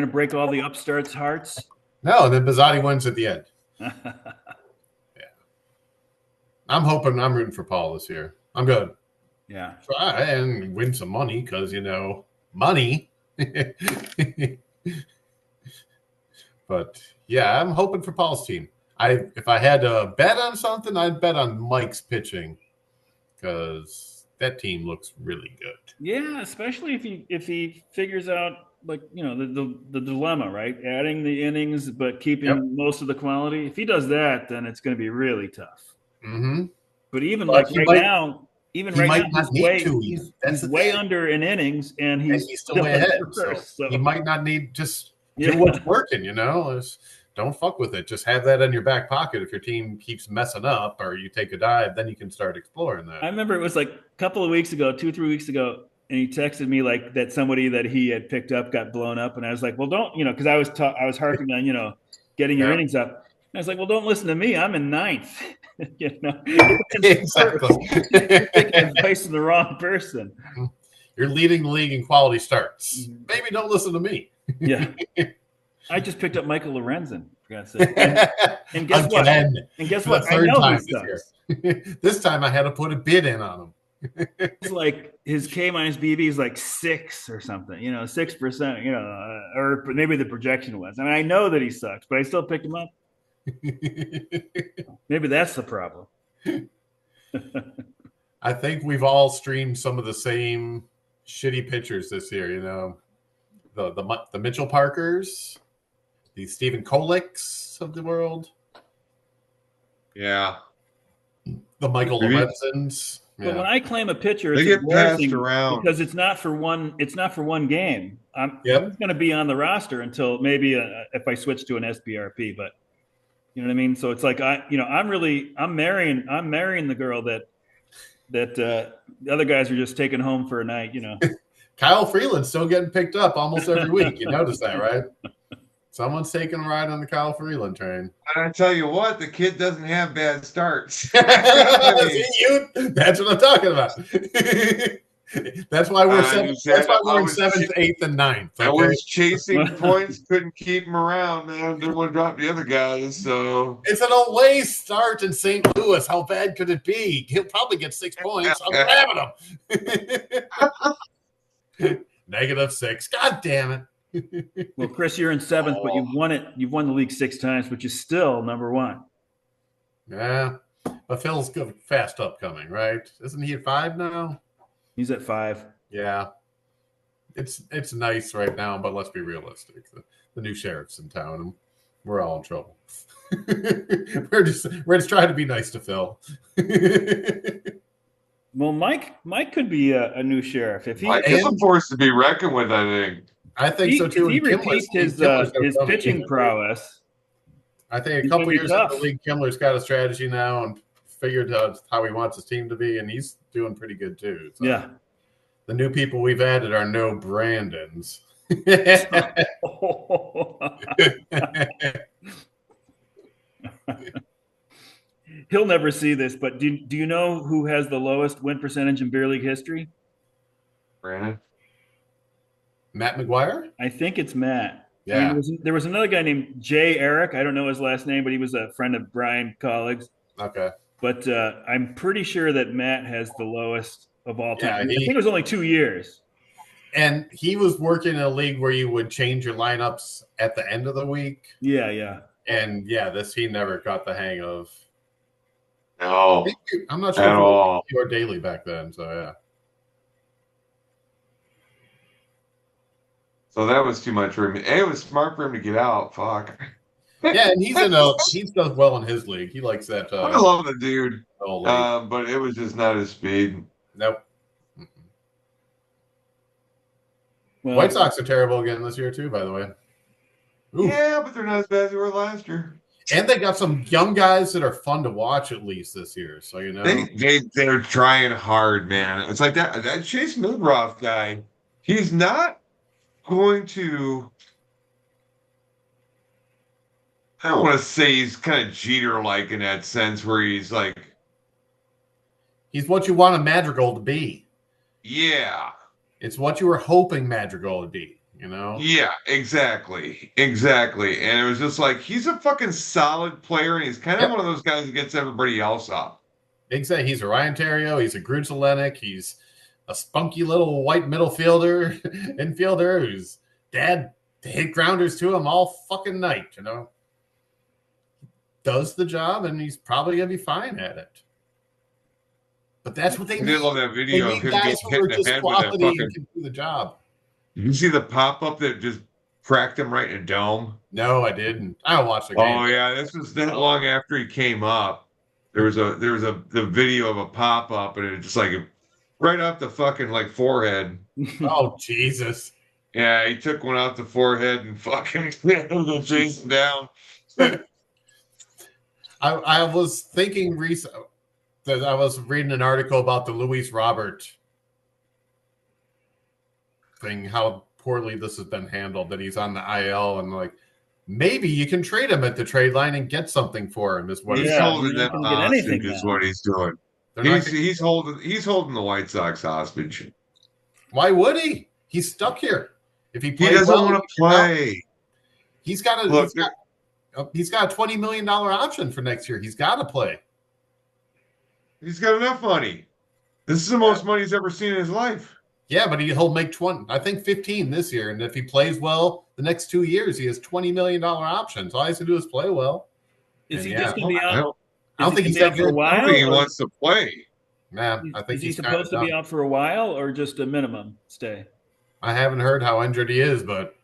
break all the upstarts' hearts. No, then Bizzotti wins at the end. Yeah, I'm rooting for Paul this year. I'm good. Yeah, try and win some money because money. But yeah, I'm hoping for Paul's team. If I had to bet on something, I'd bet on Mike's pitching because that team looks really good. Yeah, especially if he figures out the dilemma, right? Adding the innings but keeping most of the quality. If he does that, then it's going to be really tough. Mm-hmm. But even right now, he's way under in innings, and he's still way ahead. So he might not need do what's working. Don't fuck with it. Just have that in your back pocket. If your team keeps messing up or you take a dive, then you can start exploring that. I remember it was like a couple of weeks ago, 2-3 weeks ago, and he texted me like that somebody that he had picked up got blown up, and I was like, well, don't because I was harping on getting your innings up. And I was like, well, don't listen to me. I'm in ninth. Exactly. You're taking advice from the wrong person. You're leading the league in quality starts. Maybe don't listen to me. Yeah. I just picked up Michael Lorenzen, for God's sake. And guess what? And guess what? I know he sucks. This time I had to put a bid in on him. It's like his K minus BB is like 6 or something, 6%, or maybe the projection was. I mean, I know that he sucks, but I still picked him up. Maybe that's the problem. I think we've all streamed some of the same shitty pitchers this year, the Mitchell Parkers, the Stephen Koliks of the world. Yeah. The Michael Lorenzens. Yeah. But when I claim a pitcher, they get passed around because it's not for one game. I'm going to be on the roster until maybe if I switch to an SBRP, but you know what I mean? So it's like I'm marrying the girl that the other guys are just taking home for a night, Kyle Freeland's still getting picked up almost every week. You notice that, right? Someone's taking a ride on the Kyle Freeland train. And I tell you what, the kid doesn't have bad starts. That's what I'm talking about. That's why we're in 7th, 8th, and 9th. Okay? I was chasing points, couldn't keep him around, man. Didn't want to drop the other guys, so it's an away start in St. Louis. How bad could it be? He'll probably get 6 points. I'm grabbing him. -6. God damn it. Well, Chris, you're in 7th, but you've won it. You've won the league 6 times, but you're still number 1. Yeah, but Phil's fast upcoming, right? Isn't he at 5 now? He's at 5. Yeah, it's nice right now, but let's be realistic. The new sheriff's in town, and we're all in trouble. we're just trying to be nice to Phil. Well, Mike could be a new sheriff if he is a force to be reckoned with. I think so too. If he repeats his pitching prowess, I think a couple years into the league, Kimler's got a strategy now and figured out how he wants his team to be, and he's doing pretty good too. So yeah. The new people we've added are no Brandons. He'll never see this, but do you know who has the lowest win percentage in beer league history? Brandon? Matt McGuire? I think it's Matt. Yeah. I mean, there was another guy named Jay Eric. I don't know his last name, but he was a friend of Brian Colleague's. Okay. But I'm pretty sure that Matt has the lowest of all time. Yeah, I think it was only 2 years. And he was working in a league where you would change your lineups at the end of the week. Yeah, yeah. And yeah, this he never got the hang of. No. I'm not sure at all. if you were daily back then. So yeah. So that was too much for him. It was smart for him to get out. Fuck. Yeah, and he does well in his league. He likes that. I love the dude, league. but it was just not his speed. Nope. Well, White Sox are terrible again this year too, by the way. Ooh. Yeah, but they're not as bad as they were last year. And they got some young guys that are fun to watch at least this year. So you know they're trying hard, man. It's like that Chase Milroth guy. He's not going to. I don't want to say he's kind of Jeter-like in that sense, where he's like, he's what you want a Madrigal to be. Yeah, it's what you were hoping Madrigal would be. You know? Yeah, exactly. And it was just like, he's a fucking solid player, and he's kind of one of those guys that gets everybody else up. Exactly. He's a Ryan Theriot. He's a Grudzelenic. He's a spunky little white infielder whose dad hit grounders to him all fucking night, you know? Does the job, and he's probably going to be fine at it. But that's what they need. I did love that video of him getting hit in the head with that fucking... can do the job. Did you see the pop-up that just cracked him right in the dome? No, I didn't. I don't watch the game. Oh, yeah. This was that long after he came up. There was the video of a pop-up, and it just like right off the fucking like forehead. Oh, Jesus. Yeah, he took one off the forehead and fucking chased him down. I was thinking recently that I was reading an article about the Luis Robert thing, how poorly this has been handled, that he's on the IL, and like maybe you can trade him at the trade line and get something for him. Is what he's holding them hostage. Is what he's doing. He's holding the White Sox hostage. Why would he? He's stuck here. If he doesn't want to play. He's got a $20 million option for next year. He's got to play. He's got enough money. This is the most money he's ever seen in his life. Yeah, but he'll make 20, I think 15 this year. And if he plays well the next 2 years, he has $20 million options. All he has to do is play well. Is he just going to be out? I don't think he's out for a while. I think he wants to play. Man, I think he's supposed to be out for a while or just a minimum stay? I haven't heard how injured he is, but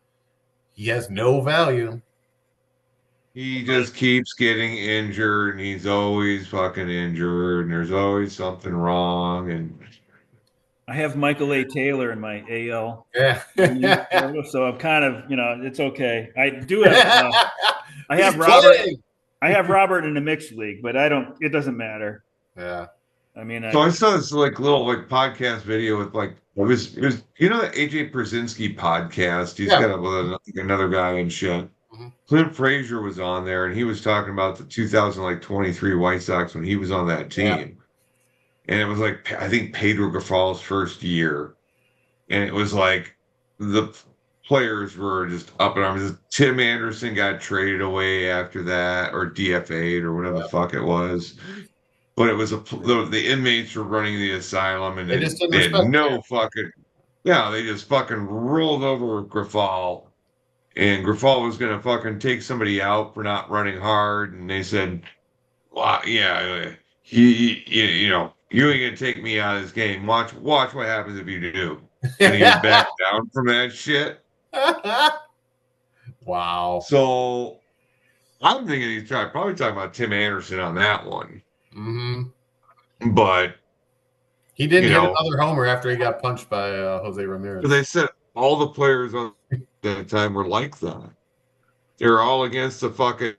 he has no value. He just keeps getting injured, and he's always fucking injured, and there's always something wrong. And I have Michael A. Taylor in my AL. Yeah. So I'm kind of, it's okay. I do have, I have Robert. I have Robert in the mixed league, but it doesn't matter. Yeah. I mean, I saw this little podcast video with it was the AJ Przinsky podcast. He's got another guy and shit. Mm-hmm. Clint Frazier was on there, and he was talking about the 2023 White Sox when he was on that team. Yeah. And it was I think Pedro Grifal's first year. And it was the players were just up in arms. Tim Anderson got traded away after that, or DFA'd, or whatever the fuck it was. But it was the inmates were running the asylum, and they had no fucking... Yeah, they just fucking rolled over Grifal. And Grifal was going to fucking take somebody out for not running hard. And they said, well, yeah, you ain't going to take me out of this game. Watch what happens if you do. And he backed down from that shit. Wow. So I'm thinking he's probably talking about Tim Anderson on that one. Mm-hmm. But he didn't hit another homer after he got punched by Jose Ramirez. But they said all the players on that time were like that. They were all against the fucking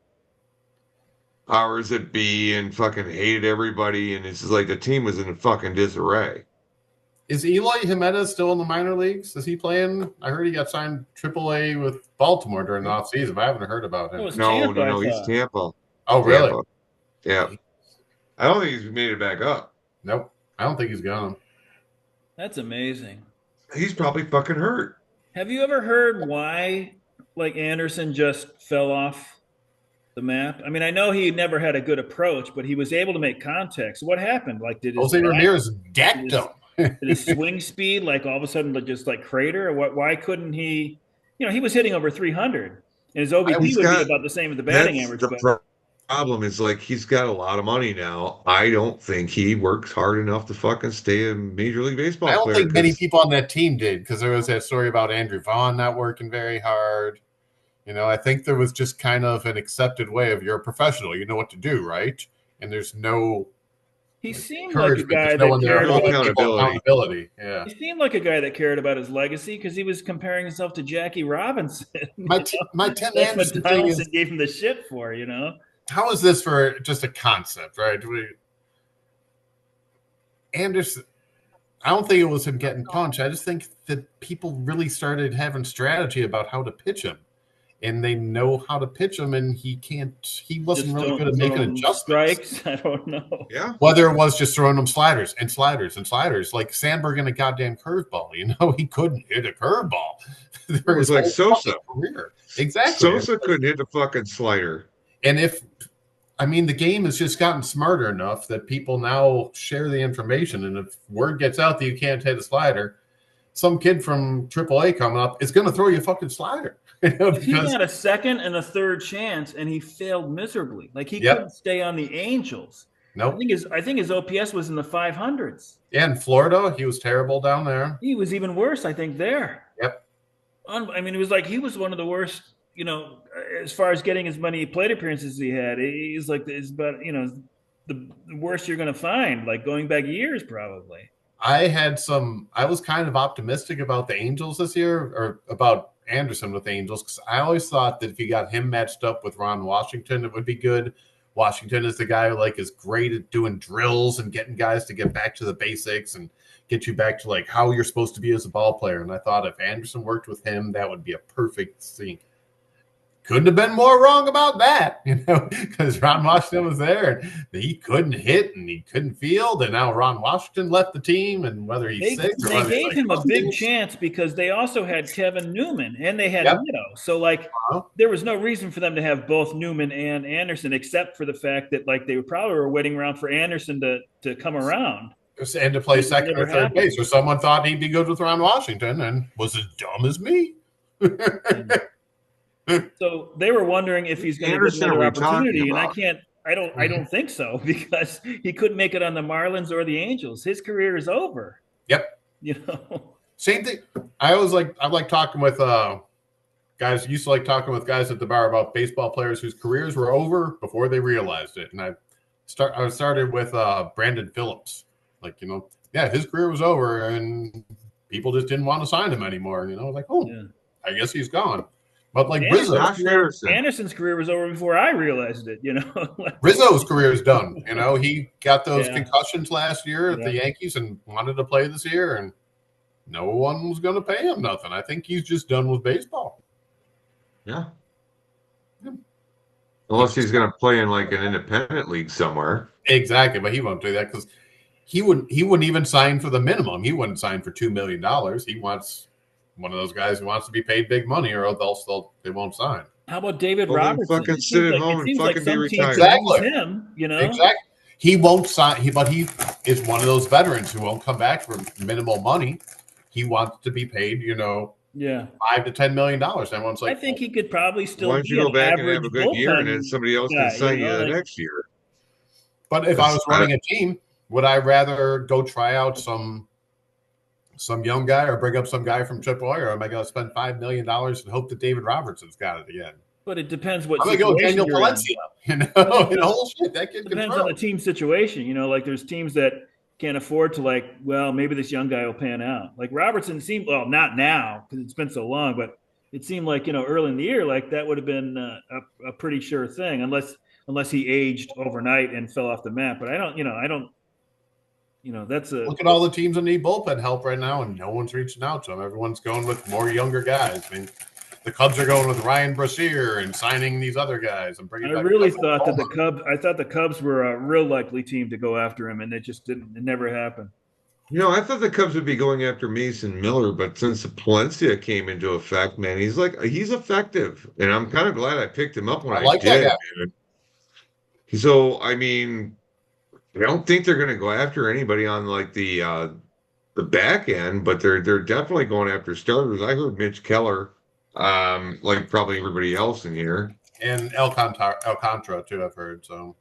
powers that be and fucking hated everybody, and it's just the team was in fucking disarray. Is Eloy Jimenez still in the minor leagues? Is he playing? I heard he got signed AAA with Baltimore during the offseason, but I haven't heard about him. No. He's Tampa. Oh, really? Tampa. Yeah. I don't think he's made it back up. Nope. I don't think he's gone. That's amazing. He's probably fucking hurt. Have you ever heard why, like, Anderson just fell off the map? I mean, I know he never had a good approach, but he was able to make contact. So what happened? Like, did Jose Ramirez decked him? Did his swing speed, like, all of a sudden just like crater? Or why couldn't he? You know, he was hitting over 300, and his OBP would be about the same as the batting average. The problem is, like, he's got a lot of money now. I don't think he works hard enough to fucking stay a Major League Baseball player. I don't think many people on that team did, because there was that story about Andrew Vaughn not working very hard. You know, I think there was just kind of an accepted way of, you're a professional, you know what to do, right? And there's no. He seemed like a guy that cared about accountability. Yeah, he seemed like a guy that cared about his legacy, because he was comparing himself to Jackie Robinson. My Tim Anderson thing is, gave him the shit for, you know. How is this for just a concept, right? Anderson, I don't think it was him getting punched. I just think that people really started having strategy about how to pitch him. And they know how to pitch him, and he wasn't really good at making adjustments. Strikes, I don't know. Yeah. Whether it was just throwing them sliders, like Sandberg in a goddamn curveball. You know, he couldn't hit a curveball. It was like Sosa. Career. Exactly. Sosa couldn't hit a fucking slider. And the game has just gotten smarter enough that people now share the information. And if word gets out that you can't hit a slider, some kid from AAA coming up is going to throw you a fucking slider. You know, he got a second and a third chance, and he failed miserably. Like, he couldn't stay on the Angels. Nope. I think his OPS was in the 500s. Yeah, in Florida, he was terrible down there. He was even worse, I think, there. Yep. I mean, it was like he was one of the worst, you know, as far as getting as many plate appearances as he had. He's like, it's about, you know, the worst you're going to find, like going back years probably. I was kind of optimistic about the Angels this year, or about Anderson with the Angels, because I always thought that if you got him matched up with Ron Washington, it would be good. Washington is the guy who, like, is great at doing drills and getting guys to get back to the basics and get you back to, like, how you're supposed to be as a ball player. And I thought if Anderson worked with him, that would be a perfect thing. Couldn't have been more wrong about that, you know, because Ron Washington was there and he couldn't hit and he couldn't field, and now Ron Washington left the team, and whether he's sick or they gave him a big chance because they also had Kevin Newman and they had Nito. So, like, there was no reason for them to have both Newman and Anderson, except for the fact that, like, they probably were waiting around for Anderson to come around and to play second or third base, or someone thought he'd be good with Ron Washington and was as dumb as me. So they were wondering if he's going to get another opportunity, and I don't think so, because he couldn't make it on the Marlins or the Angels. His career is over. Yep. You know, same thing. I like talking with guys. Used to like talking with guys at the bar about baseball players whose careers were over before they realized it. And I started with Brandon Phillips. Like, you know, his career was over, and people just didn't want to sign him anymore. You know, like, I guess he's gone. But like Anderson's career was over before I realized it, you know. Rizzo's career is done. You know, he got those concussions last year at the Yankees and wanted to play this year, and no one was going to pay him nothing. I think he's just done with baseball. Yeah. Unless he's going to play in like an independent league somewhere. Exactly, but he won't do that because he wouldn't even sign for the minimum. He wouldn't sign for $2 million. He wants one of those guys who wants to be paid big money, or else they won't sign. How about David Robertson? Fucking sit at home and fucking be retired. Exactly. Him, you know? Exactly. He won't sign. But he is one of those veterans who won't come back for minimal money. He wants to be paid, you know, $5 to $10 million. Everyone's like, I think he could probably still. Why don't you go back and have a good year, and then somebody else can sign you the next year? But if I was running a team, would I rather go try out some young guy or bring up some guy from AAA, or am I going to spend $5 million and hope that David Robertson's got it again? But it depends what. I'm going to go Daniel Valencia. You know, and whole shit that kid depends on the team situation. You know, like there's teams that can't afford to, like, well, maybe this young guy will pan out. Like Robertson seemed, well, not now because it's been so long, but it seemed like, you know, early in the year, like that would have been a pretty sure thing, unless he aged overnight and fell off the map. But I don't that's a look at all the teams that need bullpen help right now, and no one's reaching out to them. Everyone's going with more younger guys. I mean, the Cubs are going with Ryan Brashear and signing these other guys and bringing I back. really thought that I thought the Cubs were a real likely team to go after him, and it just didn't. It never happened. I thought the Cubs would be going after Mason Miller, but since Palencia came into effect, man, he's effective, and I'm kind of glad I picked him up when I I like that did, guy. man. So, I mean, I don't think they're going to go after anybody on like the back end, but they're definitely going after starters. I heard Mitch Keller, like probably everybody else in here. And Alcantara too, I've heard. So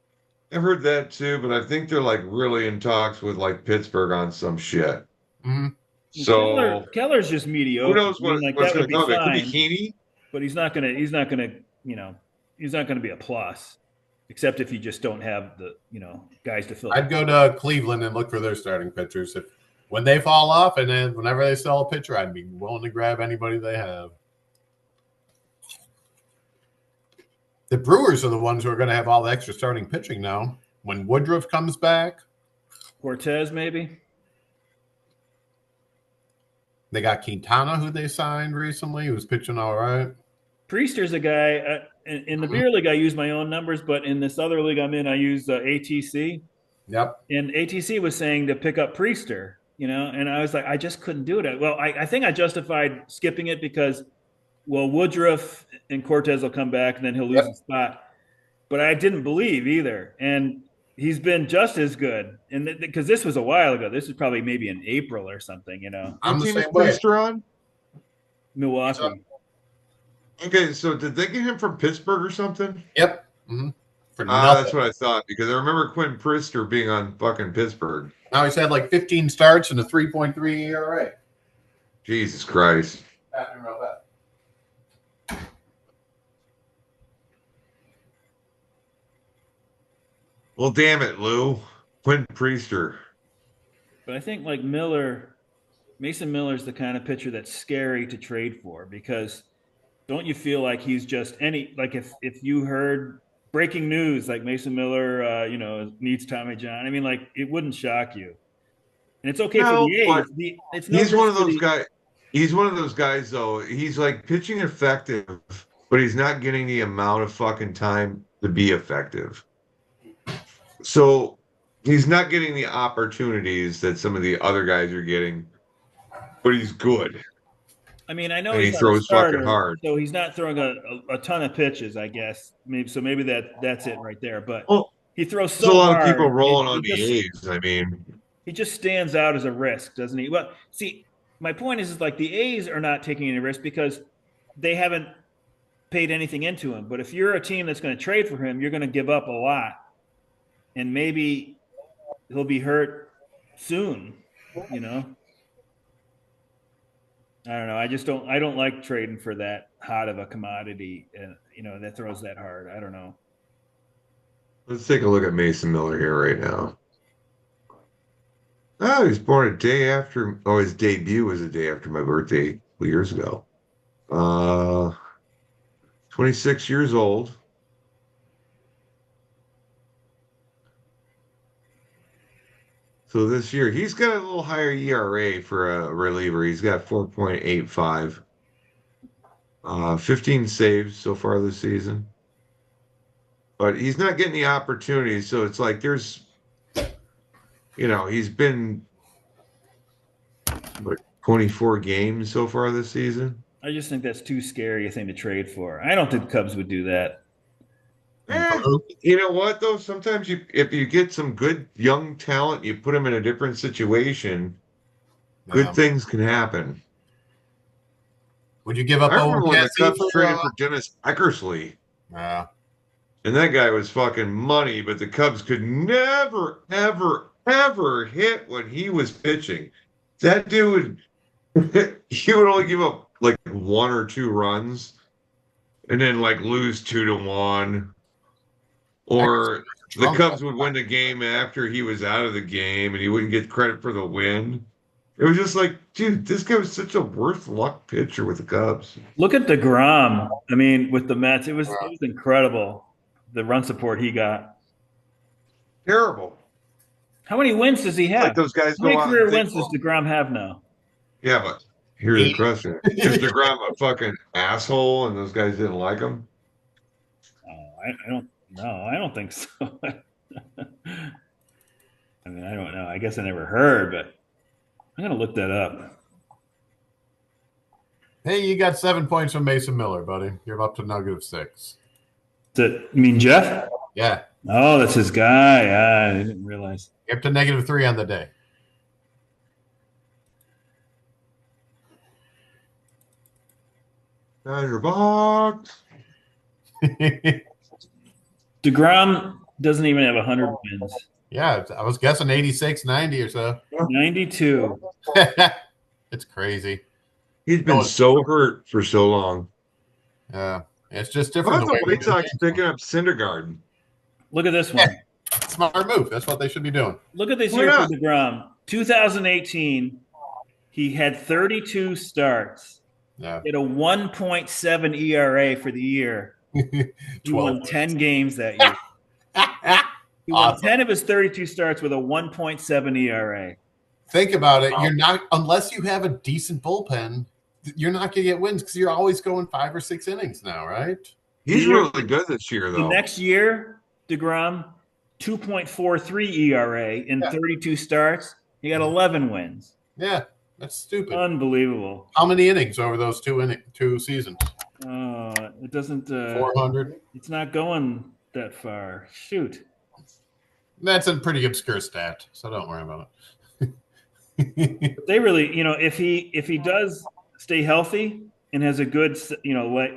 I've heard that too, but I think they're like really in talks with like Pittsburgh on some shit. mm-hmm. So Keller's just mediocre. who knows what's that going would to be come? It could be fine, Heaney, but he's not gonna, he's not gonna be a plus, except if you just don't have the, guys to fill. I'd go to Cleveland and look for their starting pitchers. When they fall off, and then whenever they sell a pitcher, I'd be willing to grab anybody they have. The Brewers are the ones who are going to have all the extra starting pitching now. When Woodruff comes back, Cortez maybe. They got Quintana, who they signed recently, who's pitching all right. Priester's a guy. In the beer league, I use my own numbers, but in this other league I'm in, I use ATC. Yep. And ATC was saying to pick up Priester, and I was like, I just couldn't do it. Well, I think I justified skipping it because, Woodruff and Cortez will come back and then he'll lose his spot. But I didn't believe either. And he's been just as good. And because this was a while ago, this was probably maybe in April or something, I'm what the team is same way. Priester on? Milwaukee. Okay, so did they get him from Pittsburgh or something? Yep. Mm-hmm. That's what I thought, because I remember Quinn Priester being on fucking Pittsburgh. Now he's had like 15 starts and a 3.3 ERA. Jesus Christ. Well, damn it, Lou. Quinn Priester. But I think like Mason Miller's the kind of pitcher that's scary to trade for, because don't you feel like he's just if you heard breaking news like Mason Miller, needs Tommy John, I mean, like, it wouldn't shock you. And it's okay for the A's. He's one of those guys. He's one of those guys, though. He's like pitching effective, but he's not getting the amount of fucking time to be effective. So he's not getting the opportunities that some of the other guys are getting, but he's good. I mean, I know he throws fucking hard, so he's not throwing a ton of pitches, I guess. Maybe that's it right there. But he throws so hard. There's a lot of people rolling on the A's. I mean, he just stands out as a risk, doesn't he? Well, see, my point is like the A's are not taking any risk because they haven't paid anything into him. But if you're a team that's going to trade for him, you're going to give up a lot, and maybe he'll be hurt soon. I don't know. I don't like trading for that hot of a commodity, that throws that hard. I don't know. Let's take a look at Mason Miller here right now. Oh, he was born a day after. Oh, his debut was a day after my birthday 2 years ago. 26 years old. So this year, he's got a little higher ERA for a reliever. He's got 4.85. 15 saves so far this season. But he's not getting the opportunities, so it's like there's, he's been, 24 games so far this season? I just think that's too scary a thing to trade for. I don't think the Cubs would do that. You know what, though? Sometimes if you get some good young talent, you put them in a different situation, good things can happen. Would you give up? I remember when the Cubs traded for Dennis Eckersley. And that guy was fucking money, but the Cubs could never, ever, ever hit when he was pitching. That dude, he would only give up like 1 or 2 runs and then like lose 2-1. Or the Cubs would win the game after he was out of the game and he wouldn't get credit for the win. It was just like, dude, this guy was such a worse luck pitcher with the Cubs. Look at DeGrom. I mean, with the Mets, it was incredible, the run support he got. Terrible. How many wins does he have? Like those guys How many go out career and think, wins does DeGrom have now? yeah, but here's the 80. question: is DeGrom a fucking asshole, and those guys didn't like him? Oh, I don't. No, I don't think so. I mean, I don't know. I guess I never heard, but I'm gonna look that up. Hey, you got 7 points from Mason Miller, buddy. You're up to -6. You mean Jeff? Yeah. Oh, that's his guy. I didn't realize. You're up to -3 on the day. Treasure box. DeGrom doesn't even have 100 wins. Yeah, I was guessing 86, 90 or so. 92. It's crazy. He's been so hurt for so long. Yeah, it's just How different. about the White Sox picking up Syndergaard? Look at this one. Smart move. That's what they should be doing. Look at this Why year for not? DeGrom. 2018, he had 32 starts. Yeah. He had a 1.7 ERA for the year. He won 10 games that year. He won Awesome. 10 of his 32 starts with a 1.7 ERA. Think about it. You're not, unless you have a decent bullpen, you're not going to get wins because you're always going 5 or 6 innings now, right? He's really good this year, The though. next year, DeGrom, 2.43 ERA in 32 starts. He got 11 wins. Yeah, that's stupid. Unbelievable. How many innings over those 2 seasons? It doesn't. 400. It's not going that far. Shoot. That's a pretty obscure stat, so don't worry about it. They really, if he does stay healthy and has a good,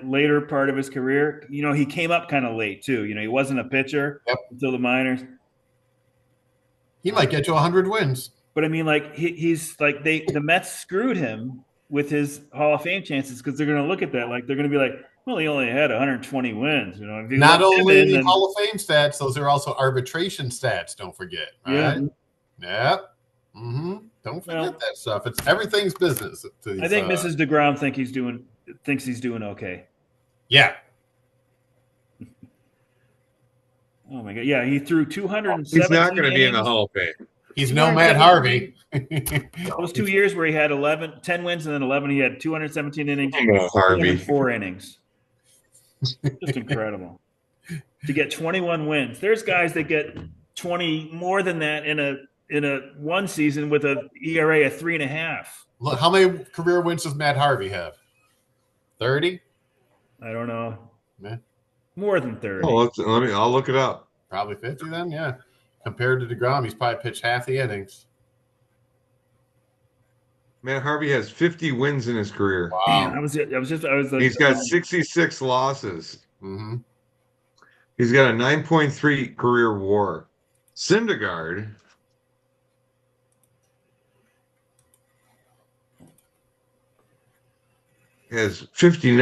later part of his career, he came up kind of late too. He wasn't a pitcher until the minors. He might get you 100 wins. But I mean, like he's like the Mets screwed him with his Hall of Fame chances because they're going to look at that like they're going to be like, well, he only had 120 wins. If Not only Hall of Fame stats, those are also arbitration stats. Don't forget, right? Yeah. Mm-hmm. Don't forget that stuff. It's everything's business. I think Mrs. DeGrom thinks he's doing okay. Yeah. Oh my God! Yeah, he threw 207. He's not going to be in the Hall of Fame. He's no Matt Harvey. Those 2 years where he had 10 wins and then 11, he had 217 innings, Harvey. 4 innings. Just incredible. To get 21 wins. There's guys that get 20 more than that in a one season with a ERA of 3.5. Look, how many career wins does Matt Harvey have? 30? I don't know. Yeah. More than 30. Oh, I'll look it up. Probably 50 then, yeah. Compared to DeGrom, he's probably pitched half the innings. Matt Harvey has 50 wins in his career. Wow. I was like, He's got 66 losses. Mm-hmm. He's got a 9.3 career WAR. Syndergaard has 59.